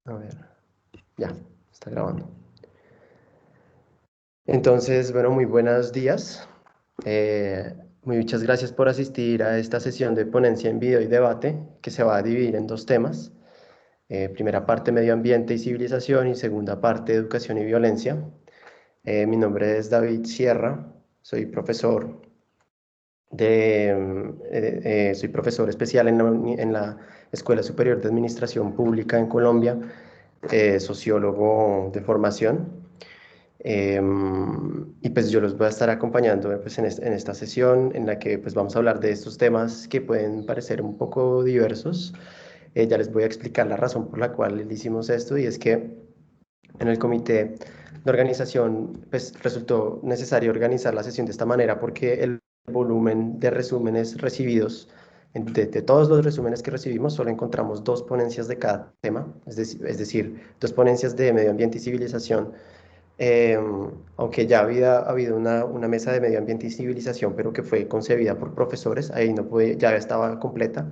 A ver, ya, está grabando. Entonces, bueno, muy buenos días. Muchas gracias por asistir a esta sesión de ponencia en video y debate que se va a dividir en dos temas. Primera parte, medio ambiente y civilización, y segunda parte, educación y violencia. Mi nombre es David Sierra, soy profesor soy profesor especial en la Escuela Superior de Administración Pública en Colombia, sociólogo de formación. Y pues yo los voy a estar acompañando pues, en esta sesión en la que pues vamos a hablar de estos temas que pueden parecer un poco diversos. Ya les voy a explicar la razón por la cual hicimos esto, y es que en el comité de organización pues resultó necesario organizar la sesión de esta manera porque el volumen de resúmenes recibidos, de todos los resúmenes que recibimos, solo encontramos dos ponencias de cada tema, es decir, dos ponencias de medio ambiente y civilización. eh, Aunque ya había habido una mesa de medio ambiente y civilización, pero que fue concebida por profesores, ahí no pude, ya estaba completa.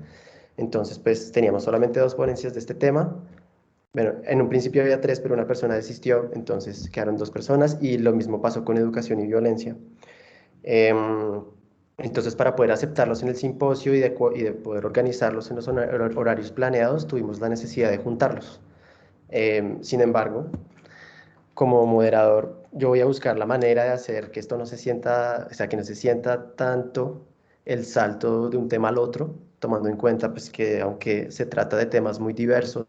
Entonces, pues teníamos solamente dos ponencias de este tema. Bueno, en un principio había tres, pero una persona desistió, entonces quedaron dos personas, y lo mismo pasó con educación y violencia. Em, entonces, para poder aceptarlos en el simposio y de poder organizarlos en los horarios planeados, tuvimos la necesidad de juntarlos. Sin embargo, como moderador, yo voy a buscar la manera de hacer que esto no se sienta, o sea, que no se sienta tanto el salto de un tema al otro, tomando en cuenta pues que aunque se trata de temas muy diversos,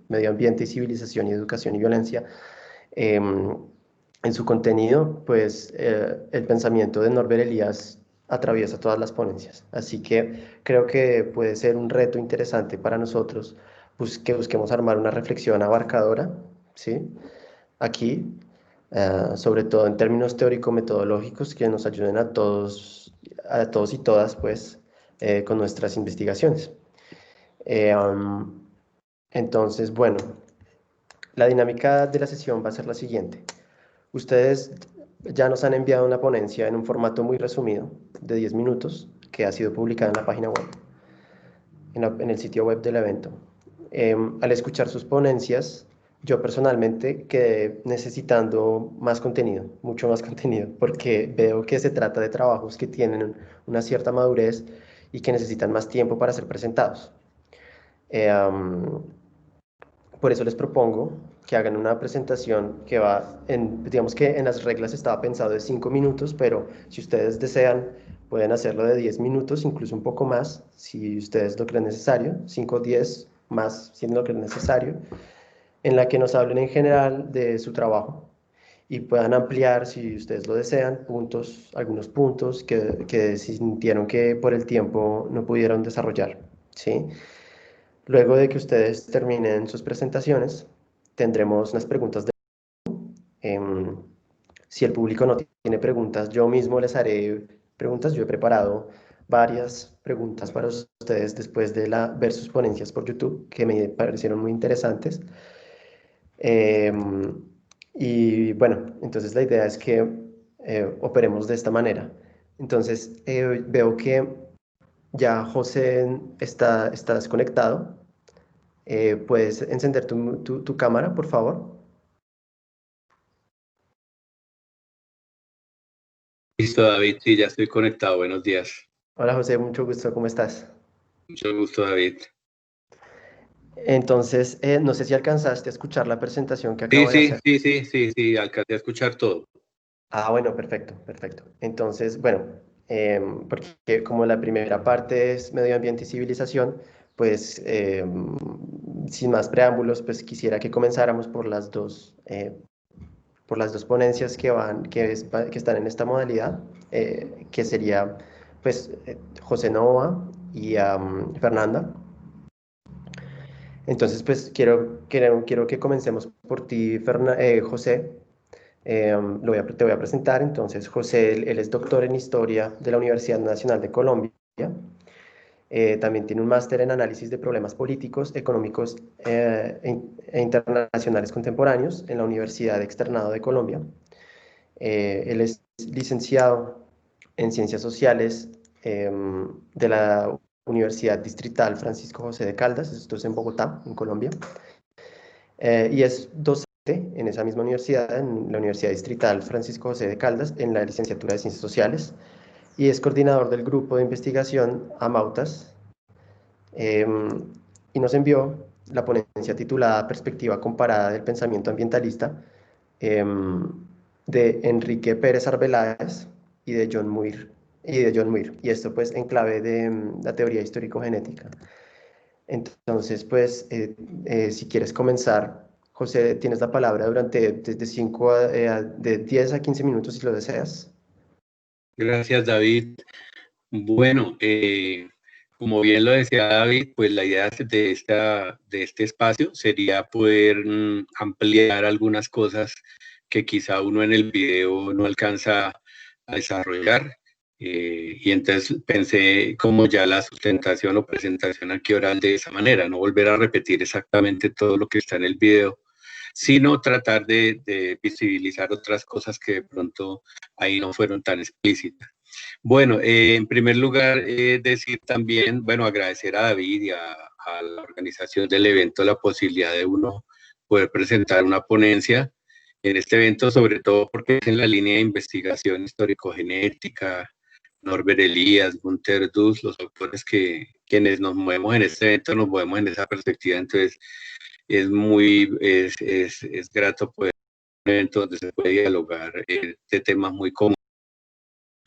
medio ambiente y civilización y educación y violencia, em, en su contenido, pues el pensamiento de Norbert Elias atraviesa todas las ponencias. Así que creo que puede ser un reto interesante para nosotros, pues, que busquemos armar una reflexión abarcadora, ¿sí? Aquí, sobre todo en términos teórico-metodológicos que nos ayuden a todos y todas, pues, con nuestras investigaciones. Eh, um, entonces, bueno, la dinámica de la sesión va a ser la siguiente. Ustedes ya nos han enviado una ponencia en un formato muy resumido, de 10 minutos, que ha sido publicada en la página web, en el sitio web del evento. Al escuchar sus ponencias, yo personalmente quedé necesitando más contenido, mucho más contenido, porque veo que se trata de trabajos que tienen una cierta madurez y que necesitan más tiempo para ser presentados. Eh, um, por eso les propongo que hagan una presentación que digamos que en las reglas estaba pensado de 5 minutos, pero si ustedes desean, pueden hacerlo de 10 minutos, incluso un poco más, si ustedes lo creen necesario, 5 o 10 más, si lo creen necesario, en la que nos hablen en general de su trabajo y puedan ampliar, si ustedes lo desean, algunos puntos que sintieron que por el tiempo no pudieron desarrollar, ¿sí? Luego de que ustedes terminen sus presentaciones, tendremos unas preguntas de... em, si el público no tiene preguntas, yo mismo les haré preguntas. Yo he preparado varias preguntas para ustedes después de ver sus ponencias por YouTube, que me parecieron muy interesantes. Em, y bueno, entonces la idea es que operemos de esta manera. Entonces, veo que ya José está desconectado. ¿Puedes encender tu cámara, por favor? Listo, David, sí, ya estoy conectado. Buenos días. Hola José, mucho gusto, ¿cómo estás? Mucho gusto, David. Entonces, no sé si alcanzaste a escuchar la presentación que Sí, acabo de sí, hacer. sí, sí, sí, sí, alcancé a escuchar todo. Ah, bueno, perfecto, perfecto. Entonces, bueno, porque como la primera parte es medio ambiente y civilización, pues sin más preámbulos, pues quisiera que comenzáramos por las dos ponencias que están en esta modalidad, que sería pues José Nova y Fernanda. Entonces, pues quiero que comencemos por ti, José. Te voy a presentar. Entonces, José, él es doctor en Historia de la Universidad Nacional de Colombia. También tiene un máster en análisis de problemas políticos, económicos e internacionales contemporáneos en la Universidad Externado de Colombia. Él es licenciado en Ciencias Sociales de la Universidad Distrital Francisco José de Caldas, esto es en Bogotá, en Colombia. y es docente en esa misma universidad, en la Universidad Distrital Francisco José de Caldas, en la licenciatura de Ciencias Sociales, y es coordinador del grupo de investigación Amautas, y nos envió la ponencia titulada Perspectiva comparada del pensamiento ambientalista, de Enrique Pérez Arbeláez y de John Muir. Y esto pues en clave de la teoría histórico-genética. Entonces, pues, si quieres comenzar, José, tienes la palabra durante desde de 10 a 15 minutos si lo deseas. Gracias, David. Bueno, como bien lo decía David, pues la idea de este espacio sería poder ampliar algunas cosas que quizá uno en el video no alcanza a desarrollar. Y entonces pensé como ya la sustentación o presentación aquí oral de esa manera, no volver a repetir exactamente todo lo que está en el video, sino tratar de visibilizar otras cosas que de pronto ahí no fueron tan explícitas. Bueno, en primer lugar, decir también, bueno, agradecer a David y a la organización del evento la posibilidad de uno poder presentar una ponencia en este evento, sobre todo porque es en la línea de investigación histórico-genética. Norbert Elias, Günter Düss, los autores quienes nos movemos en este evento, nos movemos en esa perspectiva, entonces es grato poder un evento donde se puede dialogar de temas muy comunes.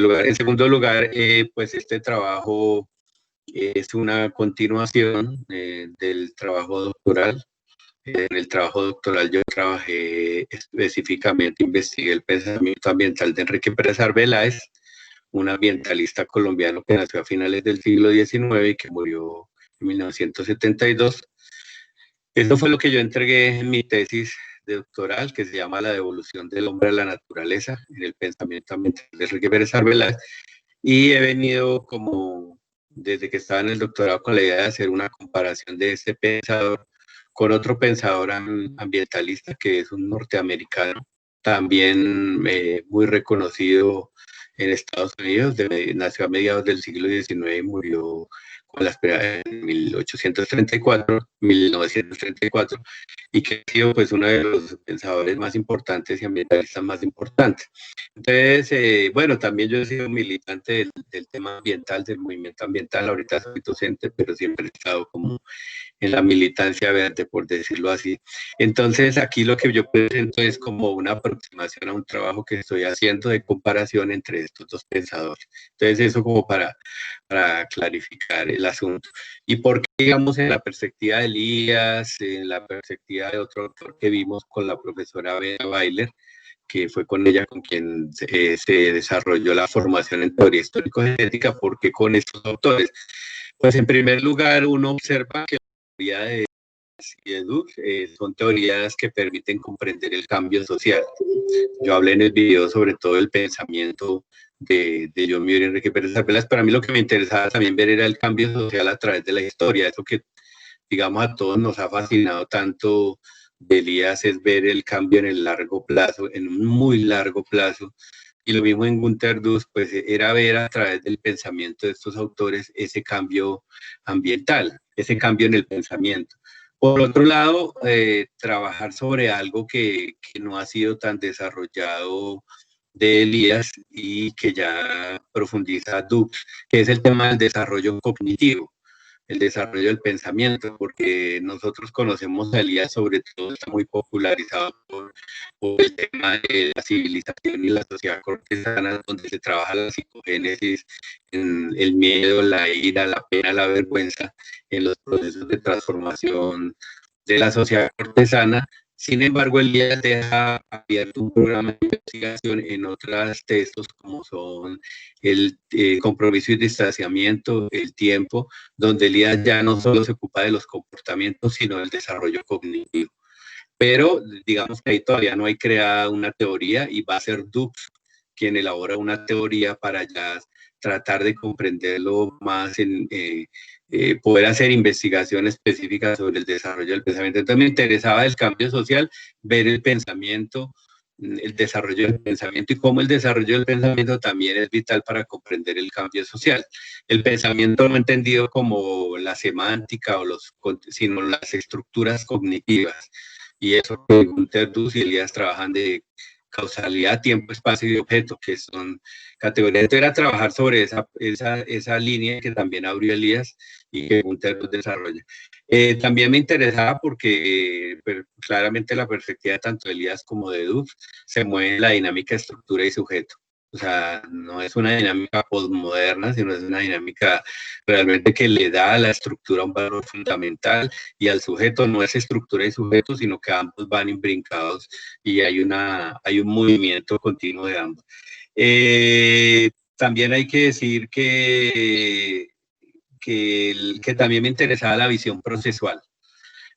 En segundo lugar, pues este trabajo es una continuación del trabajo doctoral. En el trabajo doctoral yo trabajé específicamente, investigué el pensamiento ambiental de Enrique Pérez Arbeláez, un ambientalista colombiano que nació a finales del siglo XIX y que murió en 1972. Eso fue lo que yo entregué en mi tesis de doctoral, que se llama La devolución del hombre a la naturaleza, en el pensamiento ambiental de Enrique Pérez Arbeláez. Y he venido como, desde que estaba en el doctorado, con la idea de hacer una comparación de este pensador con otro pensador ambientalista, que es un norteamericano, también muy reconocido en Estados Unidos, nació a mediados del siglo XIX y murió con la esperanza en 1934, y que ha sido pues uno de los pensadores más importantes y ambientalistas más importantes. Entonces, bueno, también yo he sido militante del tema ambiental, del movimiento ambiental. Ahorita soy docente, pero siempre he estado como en la militancia verde, por decirlo así. Entonces, aquí lo que yo presento es como una aproximación a un trabajo que estoy haciendo de comparación entre estos dos pensadores. Entonces, eso como para clarificar el asunto. Y por qué, digamos, en la perspectiva de Elías, en la perspectiva de otro autor que vimos con la profesora Bea Weiler, que fue con ella con quien se desarrolló la formación en teoría histórico-genética, ¿por qué con estos autores? Pues en primer lugar, uno observa que la teoría de Duke son teorías que permiten comprender el cambio social. Yo hablé en el video sobre todo el pensamiento de John Muir y Enrique Pérez Arbeláez. Para mí lo que me interesaba también ver era el cambio social a través de la historia, eso que digamos a todos nos ha fascinado tanto de Elías, es ver el cambio en el largo plazo, en un muy largo plazo. Y lo mismo en Günter Düss, pues era ver a través del pensamiento de estos autores ese cambio ambiental, ese cambio en el pensamiento. Por otro lado, trabajar sobre algo que no ha sido tan desarrollado de Elías y que ya profundiza Dux, que es el tema del desarrollo cognitivo, el desarrollo del pensamiento, porque nosotros conocemos a Elías, sobre todo está muy popularizado por el tema de la civilización y la sociedad cortesana, donde se trabaja la psicogénesis, en el miedo, la ira, la pena, la vergüenza, en los procesos de transformación de la sociedad cortesana. Sin embargo, Elías deja abierto un programa de investigación en otros textos como son el compromiso y distanciamiento, el tiempo, donde Elías ya no solo se ocupa de los comportamientos, sino del desarrollo cognitivo. Pero digamos que ahí todavía no hay creada una teoría y va a ser Dux quien elabora una teoría para ya tratar de comprenderlo más poder hacer investigación específica sobre el desarrollo del pensamiento. Entonces me interesaba el cambio social, ver el pensamiento, el desarrollo del pensamiento y cómo el desarrollo del pensamiento también es vital para comprender el cambio social. El pensamiento no entendido como la semántica sino las estructuras cognitivas. y eso que Günter Dus y Elías trabajan de causalidad, tiempo, espacio y objeto, que son categorías. Entonces era trabajar sobre esa línea que también abrió Elías y que Günter Dus desarrolla. También me interesaba porque claramente la perspectiva tanto de Elías como de Dus se mueve en la dinámica, estructura y sujeto. O sea, no es una dinámica postmoderna, sino es una dinámica realmente que le da a la estructura un valor fundamental y al sujeto no es estructura y sujeto, sino que ambos van imbrincados y hay un movimiento continuo de ambos. También hay que decir que también me interesaba la visión procesual.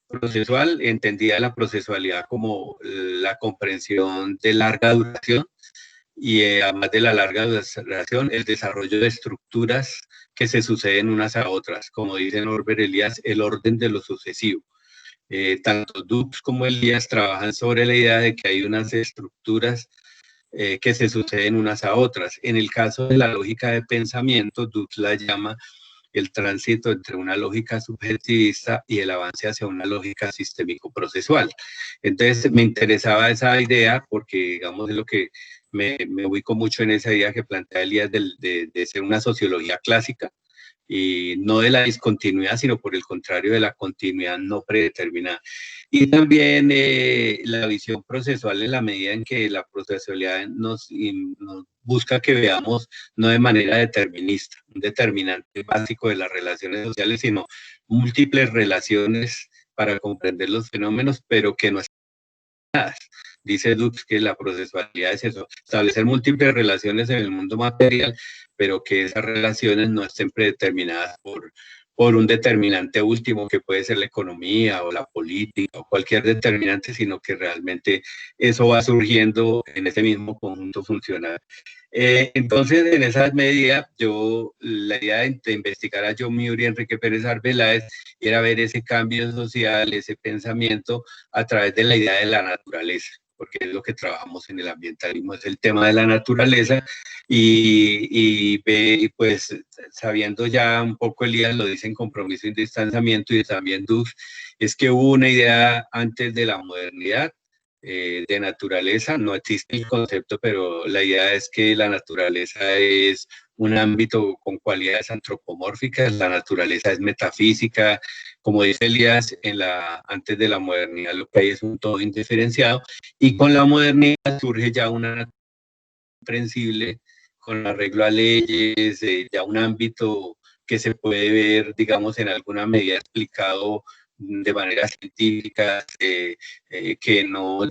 Procesual, entendía la procesualidad como la comprensión de larga duración y además de la larga duración, el desarrollo de estructuras que se suceden unas a otras, como dice Norbert Elias, el orden de lo sucesivo. Tanto Dux como Elías trabajan sobre la idea de que hay unas estructuras que se suceden unas a otras. En el caso de la lógica de pensamiento, Dux la llama el tránsito entre una lógica subjetivista y el avance hacia una lógica sistémico-procesual. Entonces me interesaba esa idea porque, digamos, es lo que me ubico mucho en esa idea que plantea Elías de ser una sociología clásica, y no de la discontinuidad, sino por el contrario de la continuidad no predeterminada. Y también la visión procesual en la medida en que la procesualidad nos busca que veamos no de manera determinista, un determinante básico de las relaciones sociales, sino múltiples relaciones para comprender los fenómenos, pero que no están dadas. Dice Dux que la procesualidad es eso, establecer múltiples relaciones en el mundo material, pero que esas relaciones no estén predeterminadas por un determinante último que puede ser la economía o la política o cualquier determinante, sino que realmente eso va surgiendo en ese mismo conjunto funcional. Entonces, en esa medida, la idea de investigar a John Muir y Enrique Pérez Arbeláez era ver ese cambio social, ese pensamiento a través de la idea de la naturaleza, porque es lo que trabajamos en el ambientalismo, es el tema de la naturaleza, y pues sabiendo ya un poco, Elías lo dice en Compromiso y Distanciamiento, y también Dux, es que hubo una idea antes de la modernidad, de naturaleza, no existe el concepto, pero la idea es que la naturaleza es un ámbito con cualidades antropomórficas, la naturaleza es metafísica, como dice Elías, antes de la modernidad lo que hay es un todo indiferenciado, y con la modernidad surge ya una naturaleza comprensible, con arreglo a leyes, ya un ámbito que se puede ver, digamos, en alguna medida explicado de manera científica, que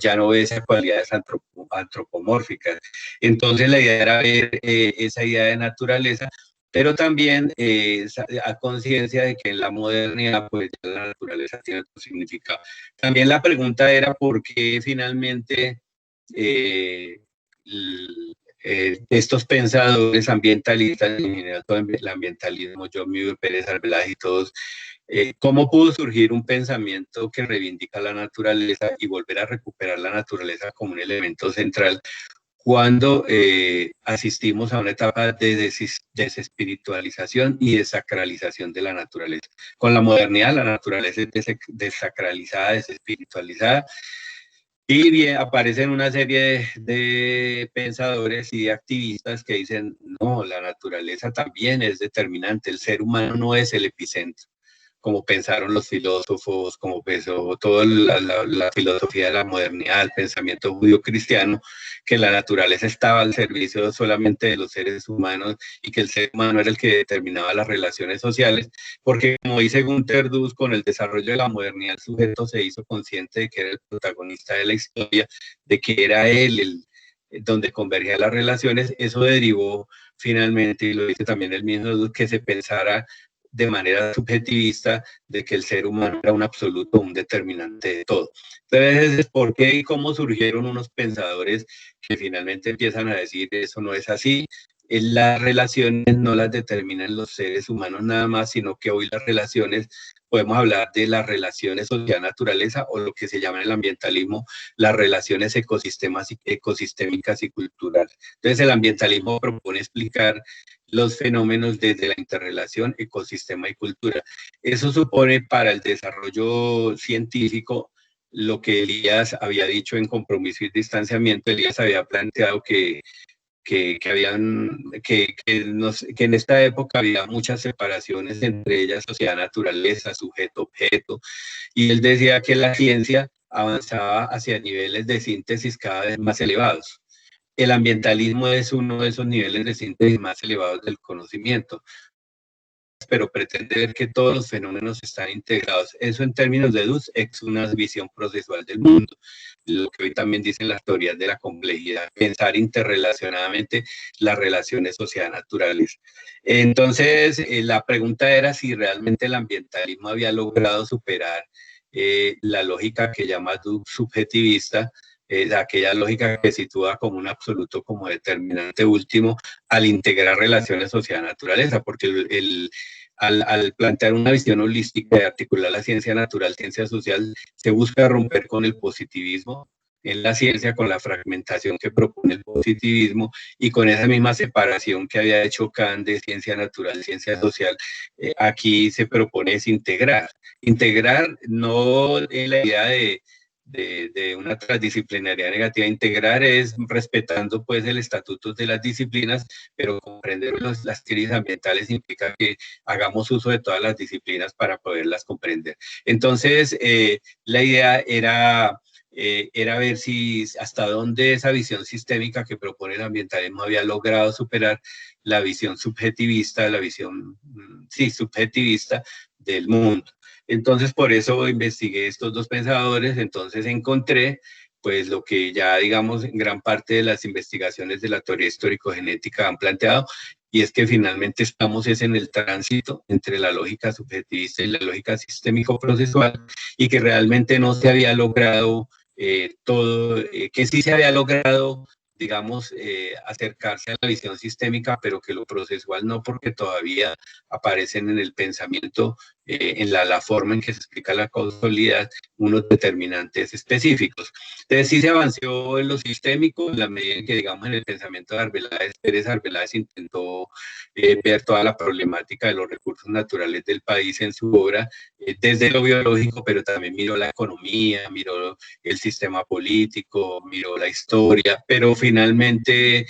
ya no ve esas cualidades antropomórficas. Entonces la idea era ver esa idea de naturaleza, pero también a conciencia de que en la modernidad pues la naturaleza tiene otro significado. También la pregunta era por qué finalmente estos pensadores ambientalistas, en general todo el ambientalismo, John Muir, Pérez Arbeláez y todos, ¿cómo pudo surgir un pensamiento que reivindica la naturaleza y volver a recuperar la naturaleza como un elemento central cuando asistimos a una etapa de desespiritualización y desacralización de la naturaleza? Con la modernidad la naturaleza es desacralizada, desespiritualizada, y bien, aparecen una serie de pensadores y de activistas que dicen, no, la naturaleza también es determinante, el ser humano no es el epicentro, como pensaron los filósofos, como pensó toda la filosofía de la modernidad, el pensamiento judío-cristiano, que la naturaleza estaba al servicio solamente de los seres humanos y que el ser humano era el que determinaba las relaciones sociales, porque como dice Günter Dus, con el desarrollo de la modernidad el sujeto se hizo consciente de que era el protagonista de la historia, de que era él donde convergían las relaciones. Eso derivó finalmente, y lo dice también el mismo Dus, que se pensara de manera subjetivista de que el ser humano era un absoluto, un determinante de todo. Entonces, ¿por qué y cómo surgieron unos pensadores que finalmente empiezan a decir eso no es así? Las relaciones no las determinan los seres humanos nada más, sino que hoy las relaciones, podemos hablar de las relaciones sociedad-naturaleza o lo que se llama en el ambientalismo las relaciones ecosistémicas y culturales. Entonces el ambientalismo propone explicar los fenómenos desde la interrelación ecosistema y cultura. Eso supone para el desarrollo científico lo que Elías había dicho en Compromiso y Distanciamiento. Elías había planteado que en esta época había muchas separaciones, entre ellas sociedad-naturaleza, sujeto-objeto, y él decía que la ciencia avanzaba hacia niveles de síntesis cada vez más elevados. El ambientalismo es uno de esos niveles de síntesis más elevados del conocimiento, pero pretende ver que todos los fenómenos están integrados. Eso en términos de Dus es una visión procesual del mundo, lo que hoy también dicen las teorías de la complejidad, pensar interrelacionadamente las relaciones socionaturales. Entonces, la pregunta era si realmente el ambientalismo había logrado superar la lógica que llama Dus subjetivista, aquella lógica que sitúa como un absoluto, como determinante último, al integrar relaciones sociedad-naturaleza, porque al plantear una visión holística y articular la ciencia natural, ciencia social, se busca romper con el positivismo en la ciencia, con la fragmentación que propone el positivismo y con esa misma separación que había hecho Kant de ciencia natural, ciencia social. Aquí se propone es integrar no en la idea de una transdisciplinaridad negativa. Integrar es respetando pues el estatuto de las disciplinas, pero comprender las crisis ambientales implica que hagamos uso de todas las disciplinas para poderlas comprender. Entonces, la idea era ver si hasta dónde esa visión sistémica que propone el ambientalismo había logrado superar la visión subjetivista, la visión, sí, subjetivista del mundo. Entonces, por eso investigué estos dos pensadores. Entonces encontré, pues, lo que ya, digamos, en gran parte de las investigaciones de la teoría histórico-genética han planteado, y es que finalmente estamos en el tránsito entre la lógica subjetivista y la lógica sistémico-procesual, y que realmente no se había logrado que sí se había logrado, digamos, acercarse a la visión sistémica, pero que lo procesual no, porque todavía aparecen en el pensamiento, en la forma en que se explica la causalidad, unos determinantes específicos. Entonces sí se avanzó en lo sistémico, en la medida en que, digamos, en el pensamiento de Arbeláez, Pérez Arbeláez intentó ver toda la problemática de los recursos naturales del país en su obra, desde lo biológico, pero también miró la economía, miró el sistema político, miró la historia, pero finalmente,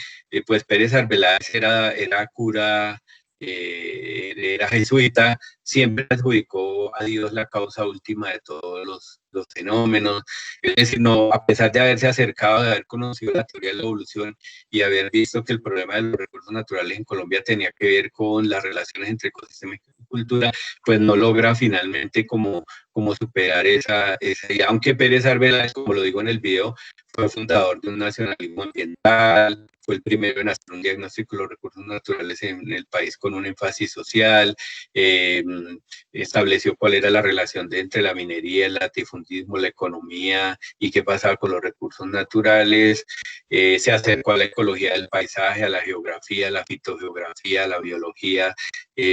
pues Pérez Arbeláez era cura, era jesuita, siempre adjudicó a Dios la causa última de todos los fenómenos. Es decir, no, a pesar de haberse acercado, de haber conocido la teoría de la evolución y haber visto que el problema de los recursos naturales en Colombia tenía que ver con las relaciones entre ecosistema y cultura, pues no logra finalmente como superar esa idea. Aunque Pérez Arbeláez, como lo digo en el video, fue fundador de un nacionalismo ambiental, fue el primero en hacer un diagnóstico de los recursos naturales en el país con un énfasis social, estableció cuál era la relación entre la minería, el latifundismo, la economía y qué pasaba con los recursos naturales, se acercó a la ecología del paisaje, a la geografía, a la fitogeografía, a la biología,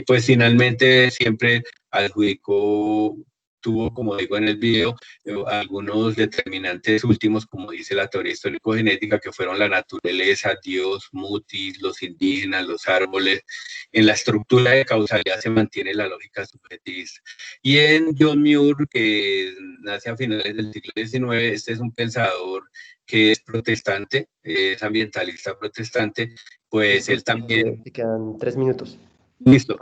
pues finalmente siempre adjudicó, tuvo, como digo en el video, algunos determinantes últimos, como dice la teoría histórico-genética, que fueron la naturaleza, Dios, Mutis, los indígenas, los árboles. En la estructura de causalidad se mantiene la lógica subjetivista. Y en John Muir, que nace a finales del siglo XIX, este es un pensador que es protestante, es ambientalista protestante, pues él también... Te quedan 3 minutos. Listo,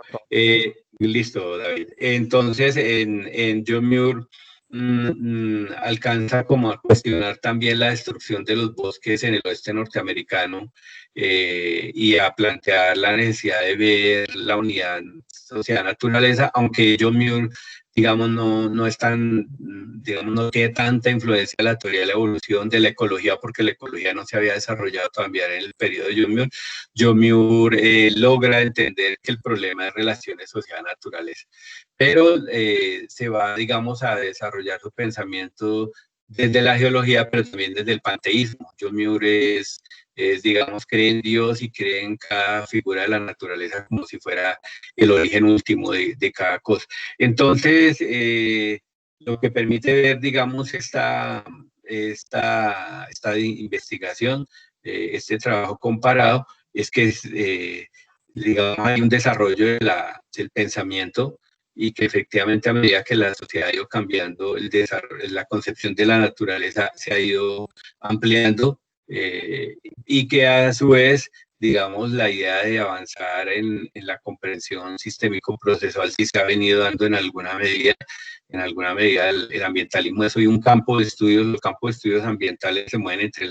listo, David. Entonces, en John Muir alcanza como a cuestionar también la destrucción de los bosques en el oeste norteamericano, y a plantear la necesidad de ver la unidad sociedad-naturaleza, aunque John Muir, digamos, no es tan, digamos, no tiene tanta influencia de la teoría de la evolución, de la ecología, porque la ecología no se había desarrollado todavía en el periodo de John Muir. John Muir logra entender que el problema es relaciones sociedad-naturaleza, pero se va, digamos, a desarrollar su pensamiento desde la geología, pero también desde el panteísmo. John Muir digamos, cree en Dios y cree en cada figura de la naturaleza como si fuera el origen último de cada cosa. Entonces, lo que permite ver, digamos, esta investigación, este trabajo comparado, es que, digamos, hay un desarrollo del pensamiento y que efectivamente a medida que la sociedad ha ido cambiando, la concepción de la naturaleza se ha ido ampliando y que a su vez, digamos, la idea de avanzar en la comprensión sistémico-procesual sí se ha venido dando en alguna medida el ambientalismo es hoy un campo de estudios, los campos de estudios ambientales se mueven entre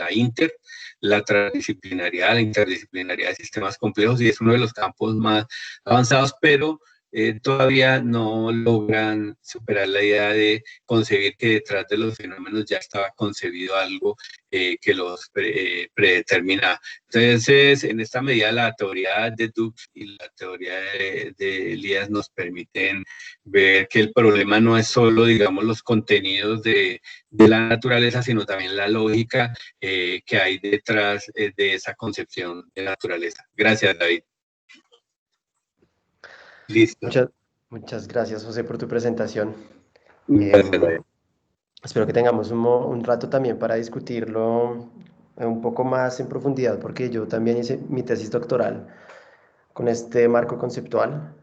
la transdisciplinariedad, la interdisciplinariedad de sistemas complejos y es uno de los campos más avanzados, pero todavía no logran superar la idea de concebir que detrás de los fenómenos ya estaba concebido algo que los predetermina. Entonces, en esta medida, la teoría de Dux y la teoría de Elías nos permiten ver que el problema no es solo, digamos, los contenidos de la naturaleza, sino también la lógica que hay detrás de esa concepción de naturaleza. Gracias, David. Listo. Muchas gracias, José, por tu presentación. Gracias, espero que tengamos un rato también para discutirlo un poco más en profundidad, porque yo también hice mi tesis doctoral con este marco conceptual.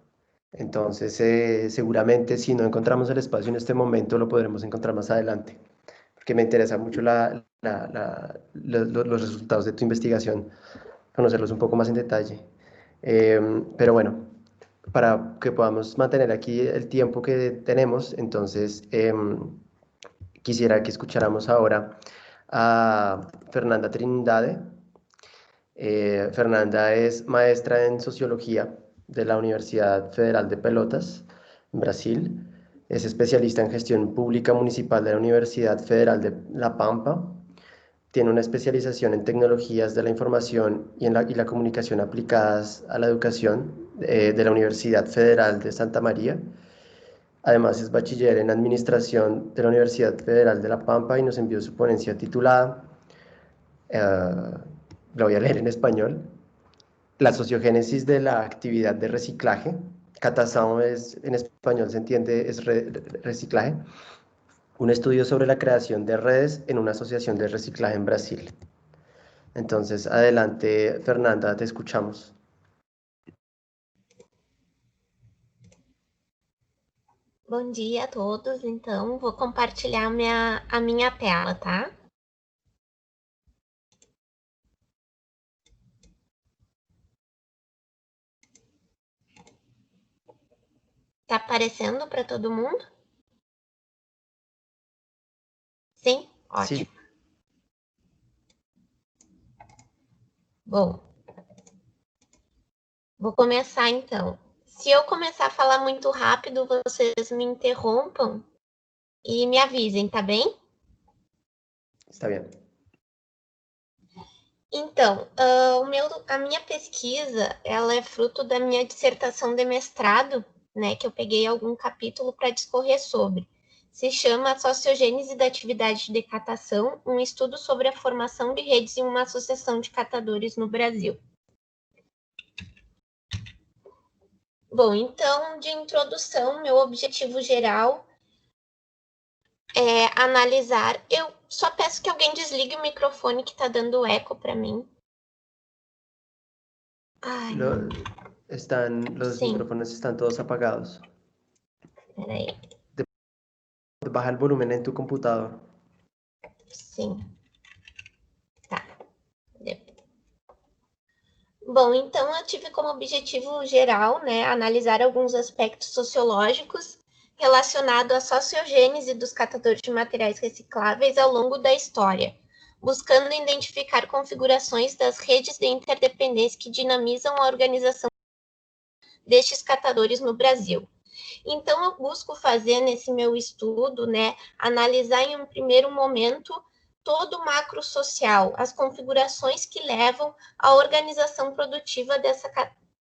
Entonces, seguramente si no encontramos el espacio en este momento, lo podremos encontrar más adelante, porque me interesa mucho los resultados de tu investigación, conocerlos un poco más en detalle. Pero bueno, para que podamos mantener aquí el tiempo que tenemos, entonces quisiera que escucháramos ahora a Fernanda Trindade. Fernanda es maestra en Sociología de la Universidad Federal de Pelotas, en Brasil. Es especialista en Gestión Pública Municipal de la Universidad Federal de La Pampa. Tiene una especialización en Tecnologías de la Información y la Comunicación aplicadas a la educación de la Universidad Federal de Santa María. Además es bachiller en Administración de la Universidad Federal de La Pampa y nos envió su ponencia titulada, la voy a leer en español, La sociogénesis de la actividad de reciclaje. Catazao en español se entiende, es reciclaje. Un estudio sobre la creación de redes en una asociación de reciclaje en Brasil. Entonces, adelante, Fernanda, te escuchamos. Bom dia a todos, então vou compartilhar a minha tela, tá? Tá aparecendo para todo mundo? Sim? Ótimo. Sim. Bom, vou começar então. Se eu começar a falar muito rápido, vocês me interrompam e me avisem, tá bem? Está bem. Então, a minha pesquisa, ela é fruto da minha dissertação de mestrado, né, que eu peguei algum capítulo para discorrer sobre. Se chama A Sociogênese da Atividade de Catação, um estudo sobre a formação de redes em uma associação de catadores no Brasil. Bom, então, de introdução, meu objetivo geral é analisar... Eu só peço que alguém desligue o microfone que está dando eco para mim. Ai, los micrófonos están todos apagados. Espera aí. Baja el volumen en tu computador. Sim. Tá. Bom, então eu tive como objetivo geral, né, analisar alguns aspectos sociológicos relacionados à sociogênese dos catadores de materiais recicláveis ao longo da história, buscando identificar configurações das redes de interdependência que dinamizam a organização destes catadores no Brasil. Então, eu busco fazer nesse meu estudo, né, analisar em um primeiro momento todo o macro social, as configurações que levam à organização produtiva dessa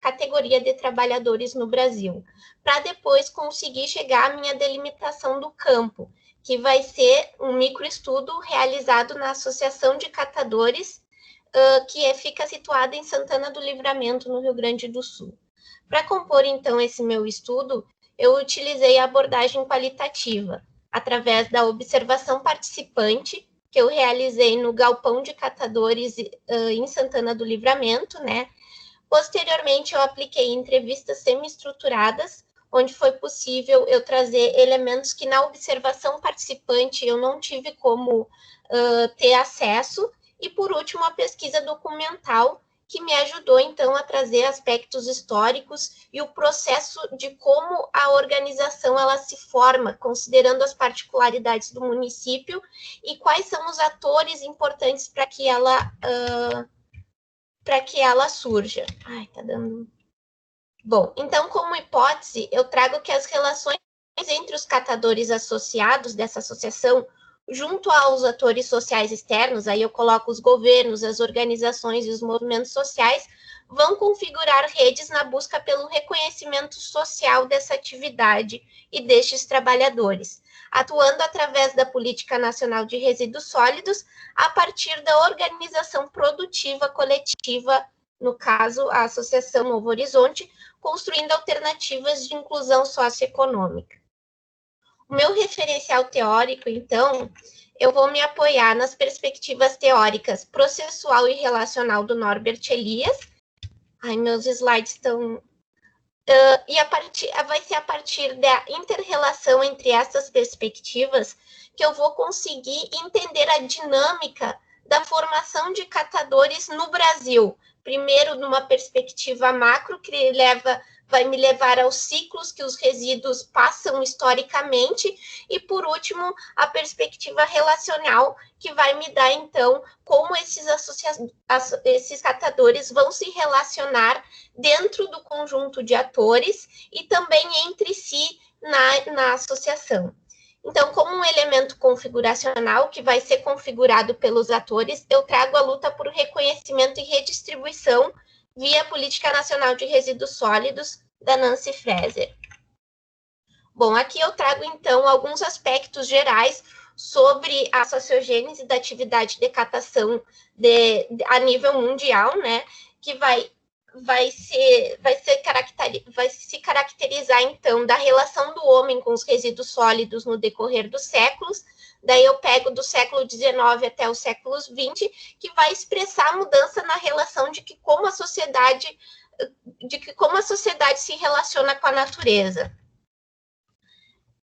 categoria de trabalhadores no Brasil, para depois conseguir chegar à minha delimitação do campo, que vai ser um microestudo realizado na Associação de Catadores, que fica situada em Santana do Livramento, no Rio Grande do Sul. Para compor, então, esse meu estudo, eu utilizei a abordagem qualitativa, através da observação participante, que eu realizei no Galpão de Catadores em Santana do Livramento, né? Posteriormente, eu apliquei entrevistas semi-estruturadas, onde foi possível eu trazer elementos que na observação participante eu não tive como ter acesso, e por último a pesquisa documental, que me ajudou então a trazer aspectos históricos e o processo de como a organização ela se forma, considerando as particularidades do município e quais são os atores importantes para que ela surja. Ai, tá dando... Bom, então, como hipótese, eu trago que as relações entre os catadores associados dessa associação, junto aos atores sociais externos, aí eu coloco os governos, as organizações e os movimentos sociais, vão configurar redes na busca pelo reconhecimento social dessa atividade e destes trabalhadores, atuando através da Política Nacional de Resíduos Sólidos, a partir da organização produtiva coletiva, no caso, a Associação Novo Horizonte, construindo alternativas de inclusão socioeconômica. O meu referencial teórico, então, eu vou me apoiar nas perspectivas teóricas processual e relacional do Norbert Elias. Ai, meus slides estão... vai ser a partir da inter-relação entre essas perspectivas que eu vou conseguir entender a dinâmica da formação de catadores no Brasil. Primeiro, numa perspectiva macro, que vai me levar aos ciclos que os resíduos passam historicamente, e, por último, a perspectiva relacional, que vai me dar, então, como esses catadores vão se relacionar dentro do conjunto de atores e também entre si na associação. Então, como um elemento configuracional que vai ser configurado pelos atores, eu trago a luta por reconhecimento e redistribuição via Política Nacional de Resíduos Sólidos, da Nancy Fraser. Bom, aqui eu trago, então, alguns aspectos gerais sobre a sociogênese da atividade de catação a nível mundial, né, que vai se caracterizar, então, da relação do homem com os resíduos sólidos no decorrer dos séculos. Daí eu pego do século XIX até os séculos XX, que vai expressar a mudança na relação de como a sociedade se relaciona com a natureza.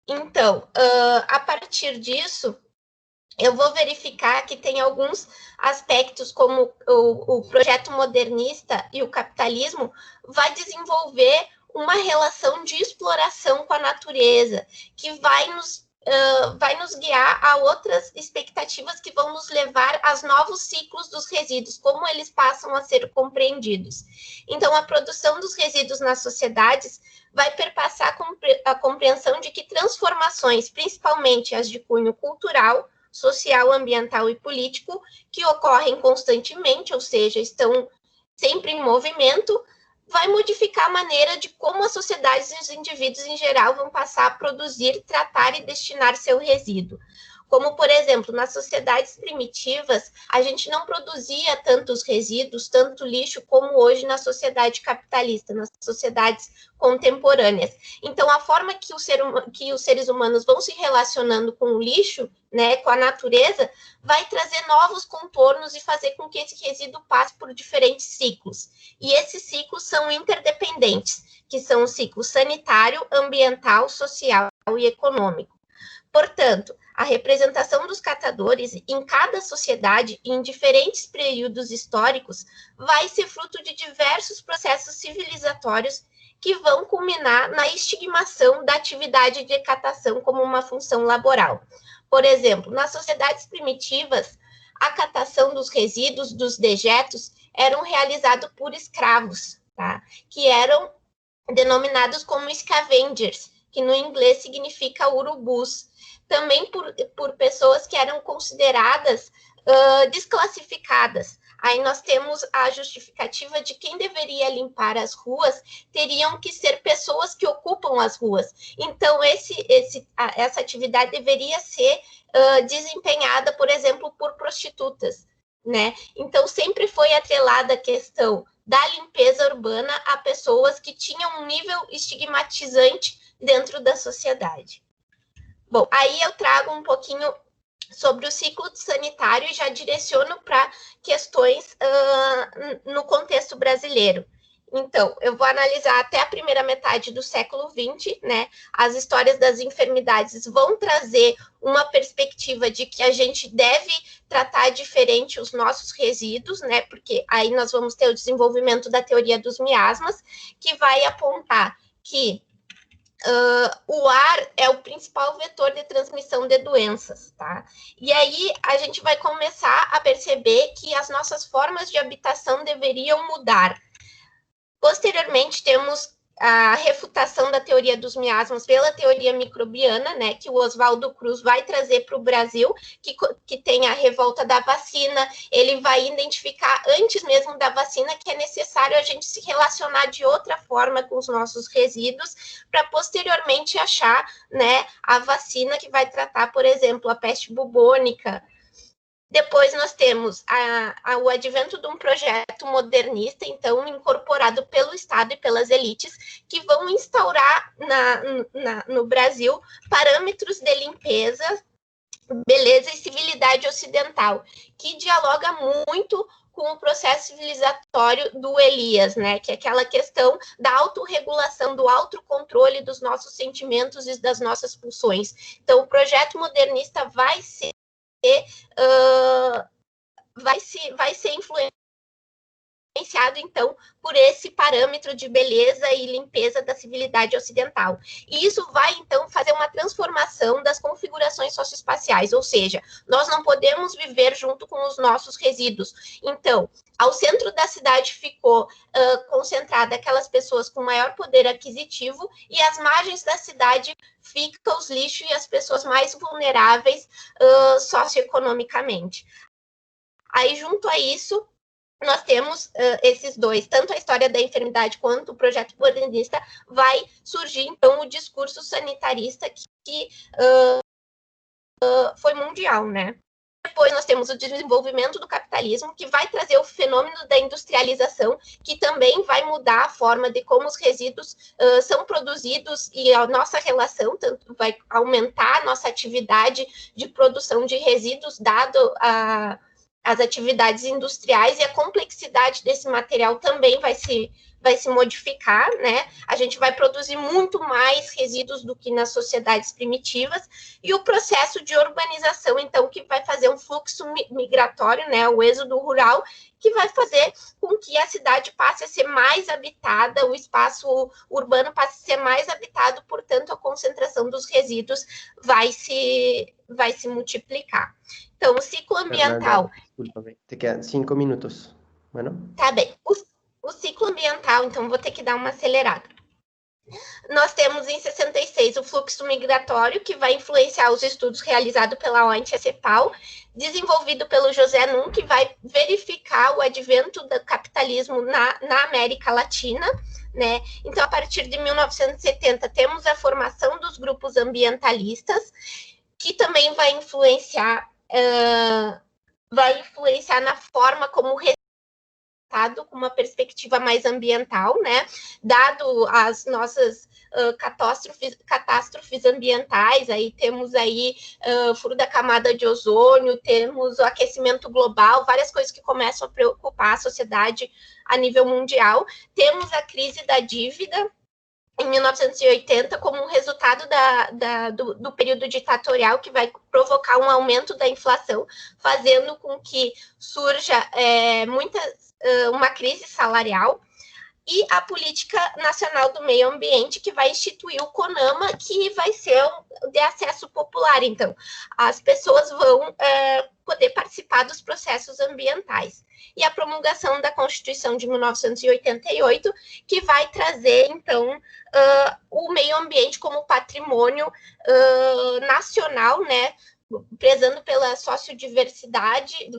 Então, a partir disso, eu vou verificar que tem alguns aspectos, como o projeto modernista e o capitalismo, vai desenvolver uma relação de exploração com a natureza, que vai nos guiar a outras expectativas que vão nos levar aos novos ciclos dos resíduos, como eles passam a ser compreendidos. Então, a produção dos resíduos nas sociedades vai perpassar a compreensão de que transformações, principalmente as de cunho cultural, social, ambiental e político, que ocorrem constantemente, ou seja, estão sempre em movimento, vai modificar a maneira de como as sociedades e os indivíduos em geral vão passar a produzir, tratar e destinar seu resíduo. Como, por exemplo, nas sociedades primitivas, a gente não produzia tantos resíduos, tanto lixo, como hoje na sociedade capitalista, nas sociedades contemporâneas. Então, a forma que os seres humanos vão se relacionando com o lixo, né, com a natureza, vai trazer novos contornos e fazer com que esse resíduo passe por diferentes ciclos. E esses ciclos são interdependentes, que são o ciclo sanitário, ambiental, social e econômico. Portanto, a representação dos catadores em cada sociedade, em diferentes períodos históricos, vai ser fruto de diversos processos civilizatórios que vão culminar na estigmação da atividade de catação como uma função laboral. Por exemplo, nas sociedades primitivas, a catação dos resíduos, dos dejetos, eram realizados por escravos, tá? Que eram denominados como scavengers, que no inglês significa urubus. Também por pessoas que eram consideradas desclassificadas. Aí nós temos a justificativa de quem deveria limpar as ruas teriam que ser pessoas que ocupam as ruas. Então, essa atividade deveria ser desempenhada, por exemplo, por prostitutas, né? Então, sempre foi atrelada a questão da limpeza urbana a pessoas que tinham um nível estigmatizante dentro da sociedade. Bom, aí eu trago um pouquinho sobre o ciclo sanitário e já direciono para questões no contexto brasileiro. Então, eu vou analisar até a primeira metade do século XX, né? As histórias das enfermidades vão trazer uma perspectiva de que a gente deve tratar diferente os nossos resíduos, né? Porque aí nós vamos ter o desenvolvimento da teoria dos miasmas, que vai apontar que o ar é o principal vetor de transmissão de doenças, tá? E aí a gente vai começar a perceber que as nossas formas de habitação deveriam mudar. Posteriormente, temos a refutação da teoria dos miasmas pela teoria microbiana, né, que o Oswaldo Cruz vai trazer para o Brasil, que tem a revolta da vacina. Ele vai identificar, antes mesmo da vacina, que é necessário a gente se relacionar de outra forma com os nossos resíduos, para posteriormente achar, né, a vacina que vai tratar, por exemplo, a peste bubônica. Depois nós temos o advento de um projeto modernista, então, incorporado pelo Estado e pelas elites, que vão instaurar no Brasil parâmetros de limpeza, beleza e civilidade ocidental, que dialoga muito com o processo civilizatório do Elias, né, que é aquela questão da autorregulação, do autocontrole dos nossos sentimentos e das nossas pulsões. Então, o projeto modernista vai ser influenciado, então, por esse parâmetro de beleza e limpeza da civilidade ocidental. E isso vai, então, fazer uma transformação das configurações socioespaciais, ou seja, nós não podemos viver junto com os nossos resíduos. Então, ao centro da cidade ficou concentrada aquelas pessoas com maior poder aquisitivo, e às margens da cidade ficam os lixos e as pessoas mais vulneráveis socioeconomicamente. Aí, junto a isso, nós temos esses dois, tanto a história da enfermidade quanto o projeto modernista, vai surgir, então, o discurso sanitarista que foi mundial, né? Depois nós temos o desenvolvimento do capitalismo, que vai trazer o fenômeno da industrialização, que também vai mudar a forma de como os resíduos são produzidos, e a nossa relação, tanto vai aumentar a nossa atividade de produção de resíduos, dado as atividades industriais, e a complexidade desse material também vai se modificar, né? A gente vai produzir muito mais resíduos do que nas sociedades primitivas, e o processo de urbanização, então, que vai fazer um fluxo migratório, né? O êxodo rural, que vai fazer com que a cidade passe a ser mais habitada, o espaço urbano passe a ser mais habitado, portanto, a concentração dos resíduos vai se multiplicar. Então, o ciclo ambiental... Fernanda, desculpa, te quedan 5 minutos. Bueno. Tá bem. O ciclo ambiental, então, vou ter que dar uma acelerada. Nós temos em 66 o fluxo migratório, que vai influenciar os estudos realizados pela ONG-CEPAL, desenvolvido pelo José Num, que vai verificar o advento do capitalismo na América Latina, né? Então, a partir de 1970, temos a formação dos grupos ambientalistas, que também vai influenciar na forma como com uma perspectiva mais ambiental, né? Dado as nossas catástrofes ambientais, aí temos aí furo da camada de ozônio, temos o aquecimento global, várias coisas que começam a preocupar a sociedade a nível mundial. Temos a crise da dívida em 1980, como um resultado do período ditatorial, que vai provocar um aumento da inflação, fazendo com que surja uma crise salarial, e a Política Nacional do Meio Ambiente, que vai instituir o CONAMA, que vai ser de acesso popular. Então, as pessoas vão poder participar dos processos ambientais. E a promulgação da Constituição de 1988, que vai trazer, então, o meio ambiente como patrimônio nacional, né, prezando pela sociodiversidade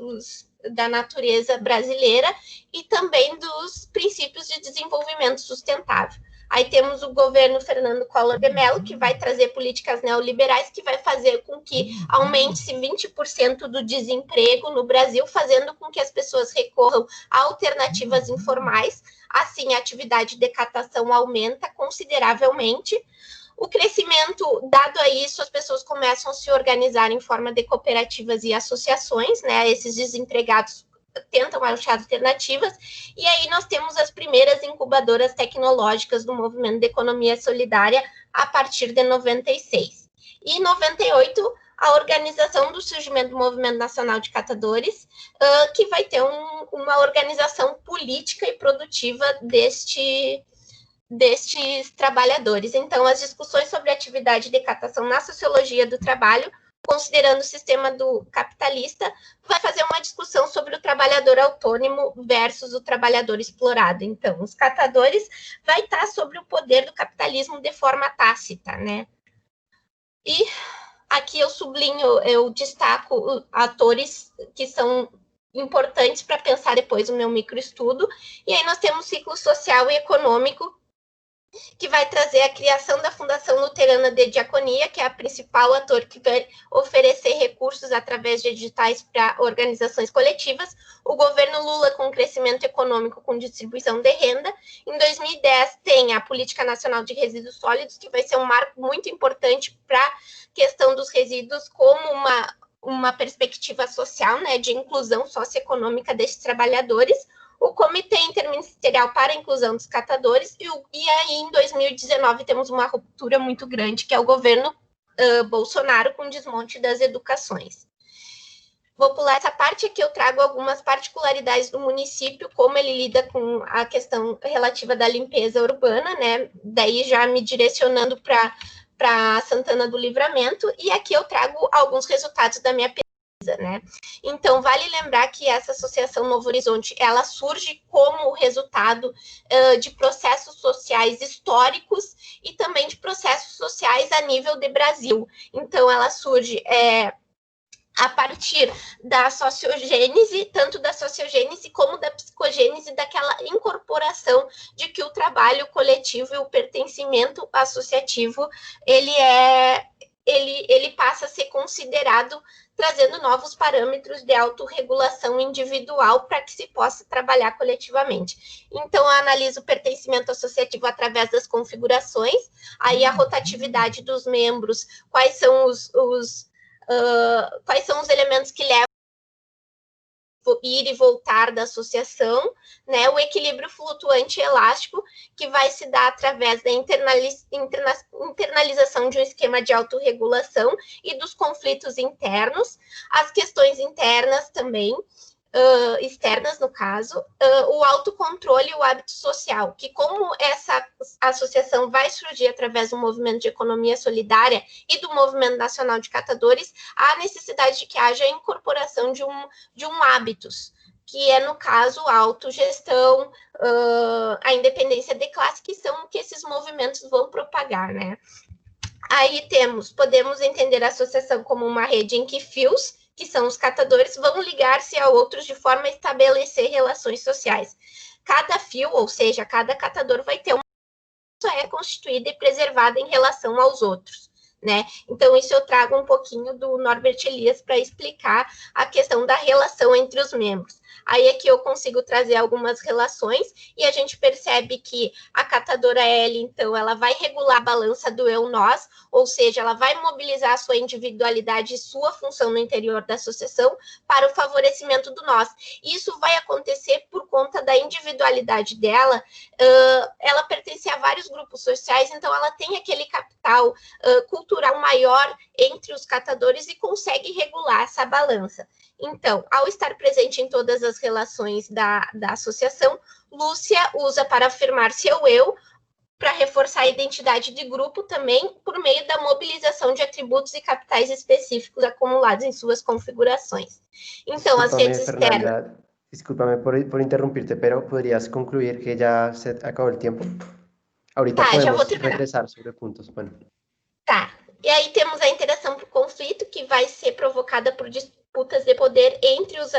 da natureza brasileira e também dos princípios de desenvolvimento sustentável. Aí temos o governo Fernando Collor de Mello, que vai trazer políticas neoliberais, que vai fazer com que aumente-se 20% do desemprego no Brasil, fazendo com que as pessoas recorram a alternativas informais. Assim, a atividade de catação aumenta consideravelmente. O crescimento, dado a isso, as pessoas começam a se organizar em forma de cooperativas e associações, né? Esses desempregados tentam achar alternativas, e aí nós temos as primeiras incubadoras tecnológicas do movimento de economia solidária a partir de 96. E em 98, a organização do surgimento do Movimento Nacional de Catadores, que vai ter uma organização política e produtiva destes trabalhadores. Então, as discussões sobre a atividade de catação na sociologia do trabalho, considerando o sistema do capitalista, vai fazer uma discussão sobre o trabalhador autônomo versus o trabalhador explorado. Então, os catadores vai estar sobre o poder do capitalismo de forma tácita, né? E aqui eu sublinho, eu destaco atores que são importantes para pensar depois o meu microestudo. E aí nós temos o ciclo social e econômico, que vai trazer a criação da Fundação Luterana de Diaconia, que é a principal ator que vai oferecer recursos através de editais para organizações coletivas, o governo Lula com crescimento econômico com distribuição de renda. Em 2010 tem a Política Nacional de Resíduos Sólidos, que vai ser um marco muito importante para a questão dos resíduos como uma perspectiva social, né, de inclusão socioeconômica desses trabalhadores, o Comitê Interministerial para a Inclusão dos Catadores, e aí em 2019 temos uma ruptura muito grande, que é o governo Bolsonaro com desmonte das educações. Vou pular essa parte aqui, eu trago algumas particularidades do município, como ele lida com a questão relativa da limpeza urbana, né, daí já me direcionando para Santana do Livramento, e aqui eu trago alguns resultados da minha pesquisa, né? Então, vale lembrar que essa Associação Novo Horizonte, ela surge como resultado de processos sociais históricos e também de processos sociais a nível de Brasil. Então, ela surge a partir da sociogênese, tanto da sociogênese como da psicogênese, daquela incorporação de que o trabalho coletivo e o pertencimento associativo, ele passa a ser considerado, trazendo novos parâmetros de autorregulação individual para que se possa trabalhar coletivamente. Então, eu analiso o pertencimento associativo através das configurações, aí a rotatividade dos membros, quais são os elementos que levam ir e voltar da associação, né? O equilíbrio flutuante e elástico, que vai se dar através da internalização de um esquema de autorregulação e dos conflitos internos, as questões internas também, externas no caso, o autocontrole e o hábito social, que como essa associação vai surgir através do movimento de economia solidária e do movimento nacional de catadores, há necessidade de que haja a incorporação de um hábitos, que é, no caso, a autogestão, a independência de classe, que são o que esses movimentos vão propagar, né? Aí podemos entender a associação como uma rede em que fios, que são os catadores, vão ligar-se a outros de forma a estabelecer relações sociais. Cada fio, ou seja, cada catador vai ter uma constituída e preservada em relação aos outros, né? Então, isso eu trago um pouquinho do Norbert Elias para explicar a questão da relação entre os membros. Aí aqui eu consigo trazer algumas relações e a gente percebe que a catadora L, então, ela vai regular a balança do eu-nós, ou seja, ela vai mobilizar a sua individualidade e sua função no interior da associação para o favorecimento do nós. Isso vai acontecer por conta da individualidade dela, ela pertence a vários grupos sociais, então ela tem aquele capital cultural maior entre os catadores e consegue regular essa balança. Então, ao estar presente em todas as relações da associação, Lúcia usa para afirmar seu eu, para reforçar a identidade de grupo também, por meio da mobilização de atributos e capitais específicos acumulados em suas configurações. Então, as redes externas... Discúlpame por interrumpirte, pero ¿podrías concluir que ya se acabó el tiempo? Ahorita podemos regresar sobre puntos. Bueno. Tá. E aí temos a interação por conflito, que vai ser provocada por disputas de poder entre os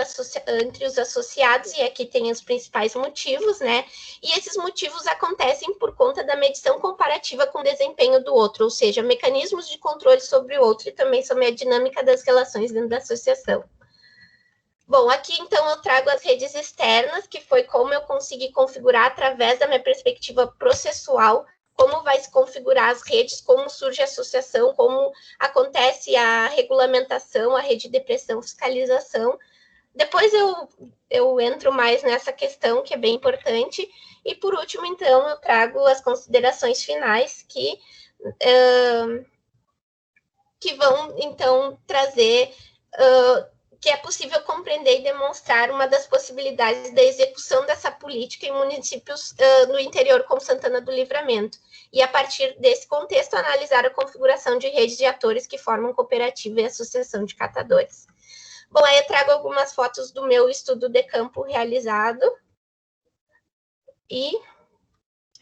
associados, e aqui tem os principais motivos, né? E esses motivos acontecem por conta da medição comparativa com o desempenho do outro, ou seja, mecanismos de controle sobre o outro e também sobre a dinâmica das relações dentro da associação. Bom, aqui então eu trago as redes externas, que foi como eu consegui configurar através da minha perspectiva processual, como vai se configurar as redes, como surge a associação, como acontece a regulamentação, a rede de pressão, fiscalização, Depois eu entro mais nessa questão, que é bem importante. E, por último, então, eu trago as considerações finais que vão, então, trazer que é possível compreender e demonstrar uma das possibilidades da execução dessa política em municípios no interior como Santana do Livramento. E, a partir desse contexto, analisar a configuração de redes de atores que formam cooperativa e associação de catadores. Bom, aí eu trago algumas fotos do meu estudo de campo realizado. E,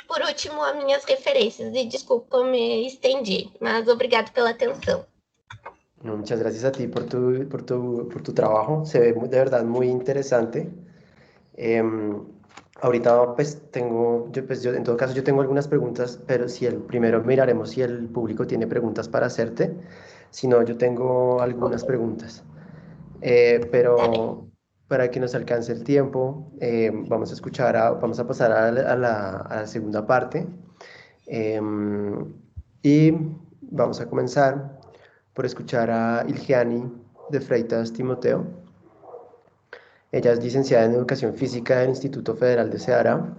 por último, as minhas referências. E desculpa, me estendi, mas obrigado pela atenção. No, muchas gracias a ti por tu trabajo, se ve de verdad muy interesante. Ahorita pues en todo caso yo tengo algunas preguntas, pero si primero miraremos si el público tiene preguntas para hacerte, si no yo tengo algunas preguntas. Pero para que nos alcance el tiempo, vamos a pasar a la segunda parte. Y vamos a comenzar por escuchar a Ilgiani de Freitas Timoteo. Ella es licenciada en Educación Física del Instituto Federal de Ceará,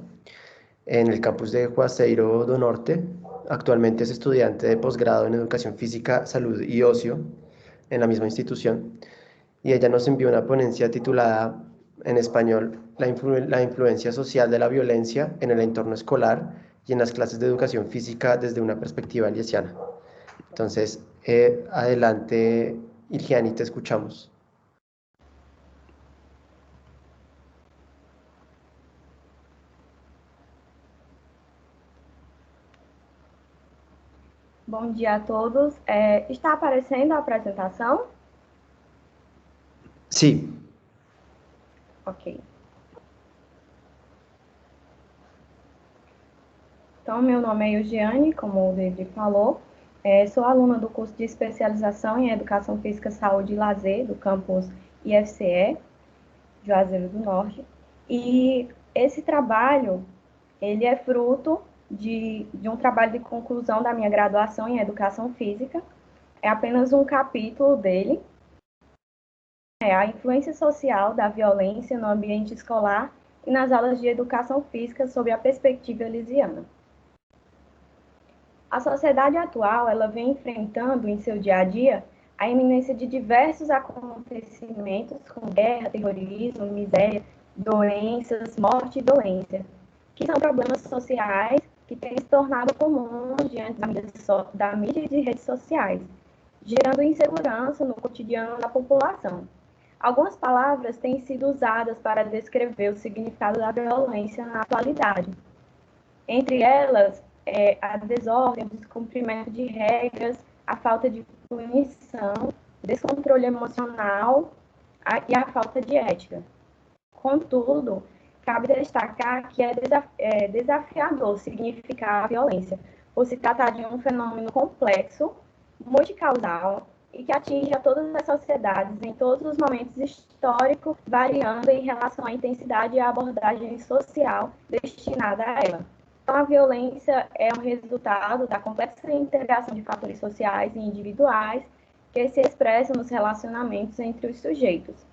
en el campus de Juazeiro do Norte. Actualmente es estudiante de posgrado en Educación Física, Salud y Ocio en la misma institución. Y ella nos envió una ponencia titulada en español la influencia social de la violencia en el entorno escolar y en las clases de educación física desde una perspectiva liesiana. Entonces, adelante, Ilgiani, te escuchamos. Bom dia a todos. Está aparecendo a apresentação? Sí. Ok. Então, meu nome é Ilgiani, como o David falou. Sou aluna do curso de especialização em Educação Física, Saúde e Lazer, do campus IFCE, Juazeiro do Norte. E esse trabalho, ele é fruto de um trabalho de conclusão da minha graduação em Educação Física. É apenas um capítulo dele. É a influência social da violência no ambiente escolar e nas aulas de Educação Física sob a perspectiva elisiana. A sociedade atual, ela vem enfrentando em seu dia a dia a iminência de diversos acontecimentos como guerra, terrorismo, miséria, doenças, morte e dolência, que são problemas sociais que têm se tornado comuns diante da mídia e de redes sociais, gerando insegurança no cotidiano da população. Algumas palavras têm sido usadas para descrever o significado da violência na atualidade. Entre elas, a desordem, o descumprimento de regras, a falta de punição, descontrole emocional e a falta de ética. Contudo, cabe destacar que é desafiador significar a violência, por se tratar de um fenômeno complexo, multicausal e que atinge a todas as sociedades em todos os momentos históricos, variando em relação à intensidade e à abordagem social destinada a ela. Então, a violência é um resultado da complexa integração de fatores sociais e individuais que se expressam nos relacionamentos entre os sujeitos.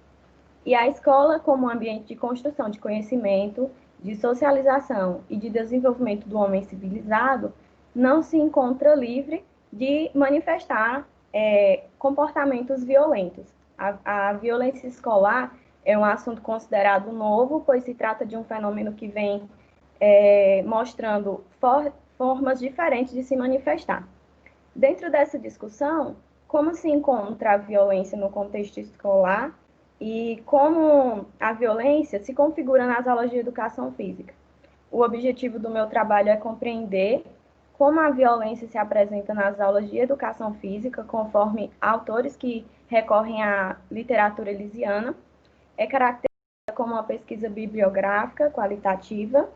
E a escola, como ambiente de construção de conhecimento, de socialização e de desenvolvimento do homem civilizado, não se encontra livre de manifestar comportamentos violentos. A violência escolar é um assunto considerado novo, pois se trata de um fenômeno que vem mostrando formas diferentes de se manifestar. Dentro dessa discussão, como se encontra a violência no contexto escolar e como a violência se configura nas aulas de educação física. O objetivo do meu trabalho é compreender como a violência se apresenta nas aulas de educação física, conforme autores que recorrem à literatura elisiana, é caracterizada como uma pesquisa bibliográfica qualitativa,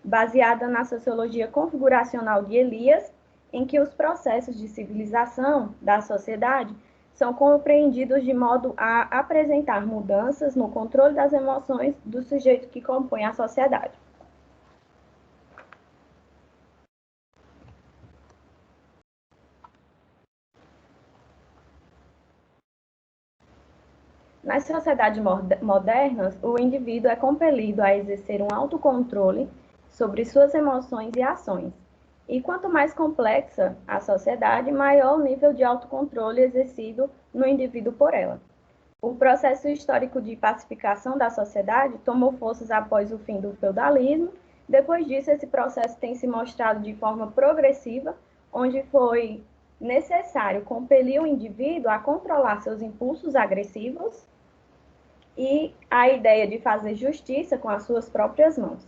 baseada na sociologia configuracional de Elias, em que os processos de civilização da sociedade são compreendidos de modo a apresentar mudanças no controle das emoções do sujeito que compõe a sociedade. Nas sociedades modernas, o indivíduo é compelido a exercer um autocontrole sobre suas emoções e ações. E quanto mais complexa a sociedade, maior o nível de autocontrole exercido no indivíduo por ela. O processo histórico de pacificação da sociedade tomou forças após o fim do feudalismo. Depois disso, esse processo tem se mostrado de forma progressiva, onde foi necessário compelir o indivíduo a controlar seus impulsos agressivos e a ideia de fazer justiça com as suas próprias mãos.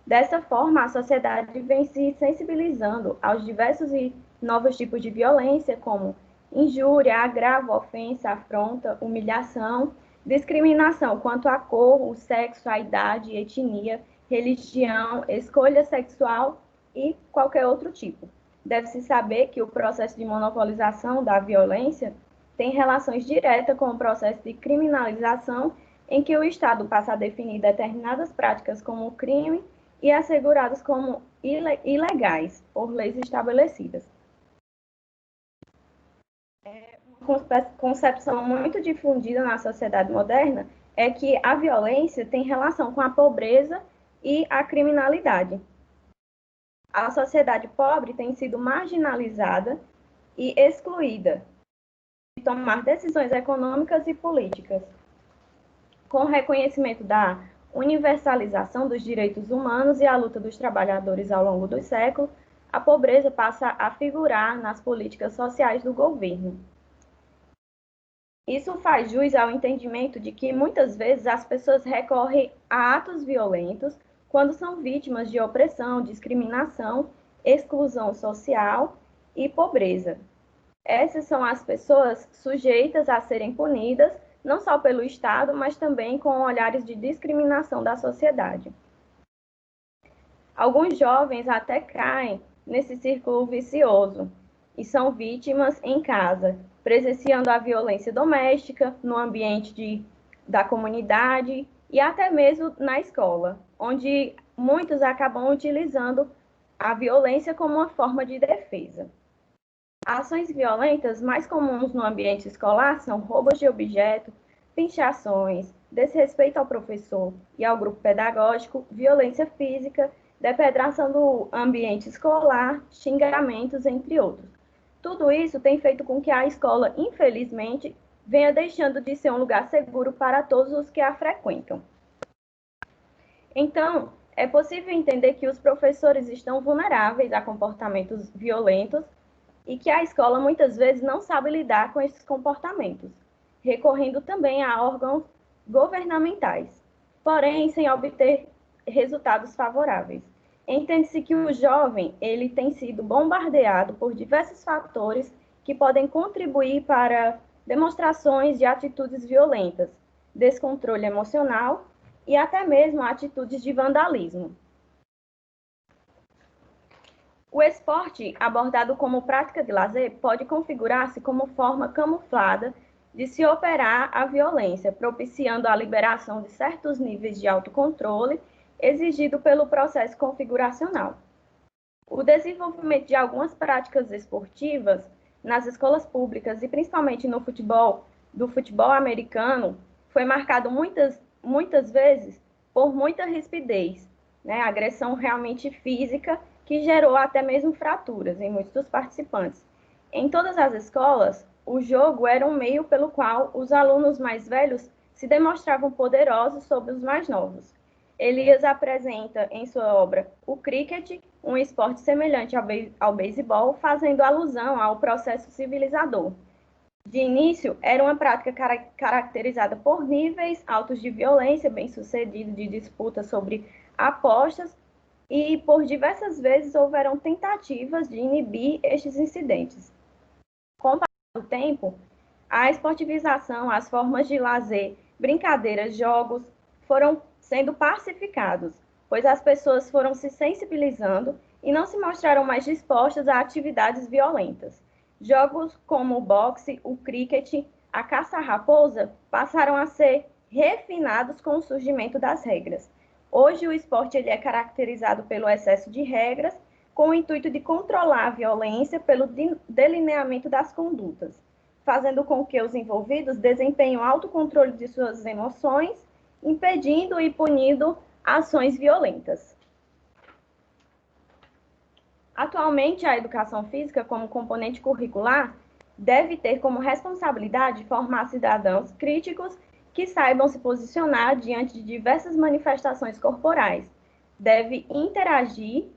Dessa forma, a sociedade vem se sensibilizando aos diversos e novos tipos de violência, como injúria, agravo, ofensa, afronta, humilhação, discriminação quanto à cor, o sexo, a idade, etnia, religião, escolha sexual e qualquer outro tipo. Deve-se saber que o processo de monopolização da violência tem relações diretas com o processo de criminalização, em que o Estado passa a definir determinadas práticas como crime e asseguradas como ilegais por leis estabelecidas. Uma concepção muito difundida na sociedade moderna é que a violência tem relação com a pobreza e a criminalidade. A sociedade pobre tem sido marginalizada e excluída de tomar decisões econômicas e políticas. Com o reconhecimento da universalização dos direitos humanos e a luta dos trabalhadores ao longo dos séculos, a pobreza passa a figurar nas políticas sociais do governo. Isso faz jus ao entendimento de que, muitas vezes, as pessoas recorrem a atos violentos quando são vítimas de opressão, discriminação, exclusão social e pobreza. Essas são as pessoas sujeitas a serem punidas, não só pelo Estado, mas também com olhares de discriminação da sociedade. Alguns jovens até caem nesse círculo vicioso e são vítimas em casa, presenciando a violência doméstica, no ambiente da comunidade e até mesmo na escola, onde muitos acabam utilizando a violência como uma forma de defesa. Ações violentas mais comuns no ambiente escolar são roubos de objeto, pinchações, desrespeito ao professor e ao grupo pedagógico, violência física, depredação do ambiente escolar, xingamentos, entre outros. Tudo isso tem feito com que a escola, infelizmente, venha deixando de ser um lugar seguro para todos os que a frequentam. Então, é possível entender que os professores estão vulneráveis a comportamentos violentos e que a escola muitas vezes não sabe lidar com esses comportamentos, recorrendo também a órgãos governamentais, porém sem obter resultados favoráveis. Entende-se que o jovem ele tem sido bombardeado por diversos fatores que podem contribuir para demonstrações de atitudes violentas, descontrole emocional e até mesmo atitudes de vandalismo. O esporte, abordado como prática de lazer, pode configurar-se como forma camuflada de se operar a violência, propiciando a liberação de certos níveis de autocontrole exigido pelo processo configuracional. O desenvolvimento de algumas práticas esportivas nas escolas públicas e principalmente no futebol, do futebol americano, foi marcado muitas vezes por muita rispidez, né? Agressão realmente física que gerou até mesmo fraturas em muitos dos participantes. Em todas as escolas, o jogo era um meio pelo qual os alunos mais velhos se demonstravam poderosos sobre os mais novos. Elias apresenta em sua obra o cricket, um esporte semelhante ao beisebol, fazendo alusão ao processo civilizador. De início, era uma prática caracterizada por níveis altos de violência, bem-sucedido de disputa sobre apostas, e por diversas vezes houveram tentativas de inibir estes incidentes. Com o passar do tempo, a esportivização, as formas de lazer, brincadeiras, jogos, foram sendo pacificados, pois as pessoas foram se sensibilizando e não se mostraram mais dispostas a atividades violentas. Jogos como o boxe, o cricket, a caça-raposa passaram a ser refinados com o surgimento das regras. Hoje o esporte ele é caracterizado pelo excesso de regras, com o intuito de controlar a violência pelo delineamento das condutas, fazendo com que os envolvidos desempenhem o autocontrole de suas emoções, impedindo e punindo ações violentas. Atualmente, a educação física, como componente curricular, deve ter como responsabilidade formar cidadãos críticos que saibam se posicionar diante de diversas manifestações corporais. Deve interagir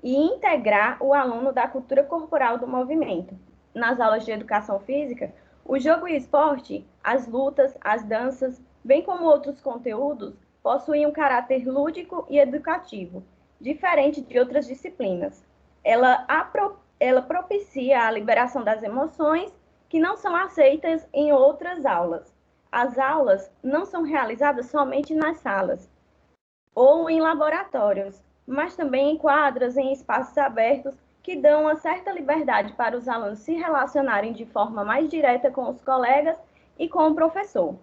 e integrar o aluno da cultura corporal do movimento. Nas aulas de educação física, o jogo e esporte, as lutas, as danças, bem como outros conteúdos, possuem um caráter lúdico e educativo, diferente de outras disciplinas. Ela propicia a liberação das emoções que não são aceitas em outras aulas. As aulas não são realizadas somente nas salas ou em laboratórios, mas também em quadras, em espaços abertos, que dão uma certa liberdade para os alunos se relacionarem de forma mais direta com os colegas e com o professor.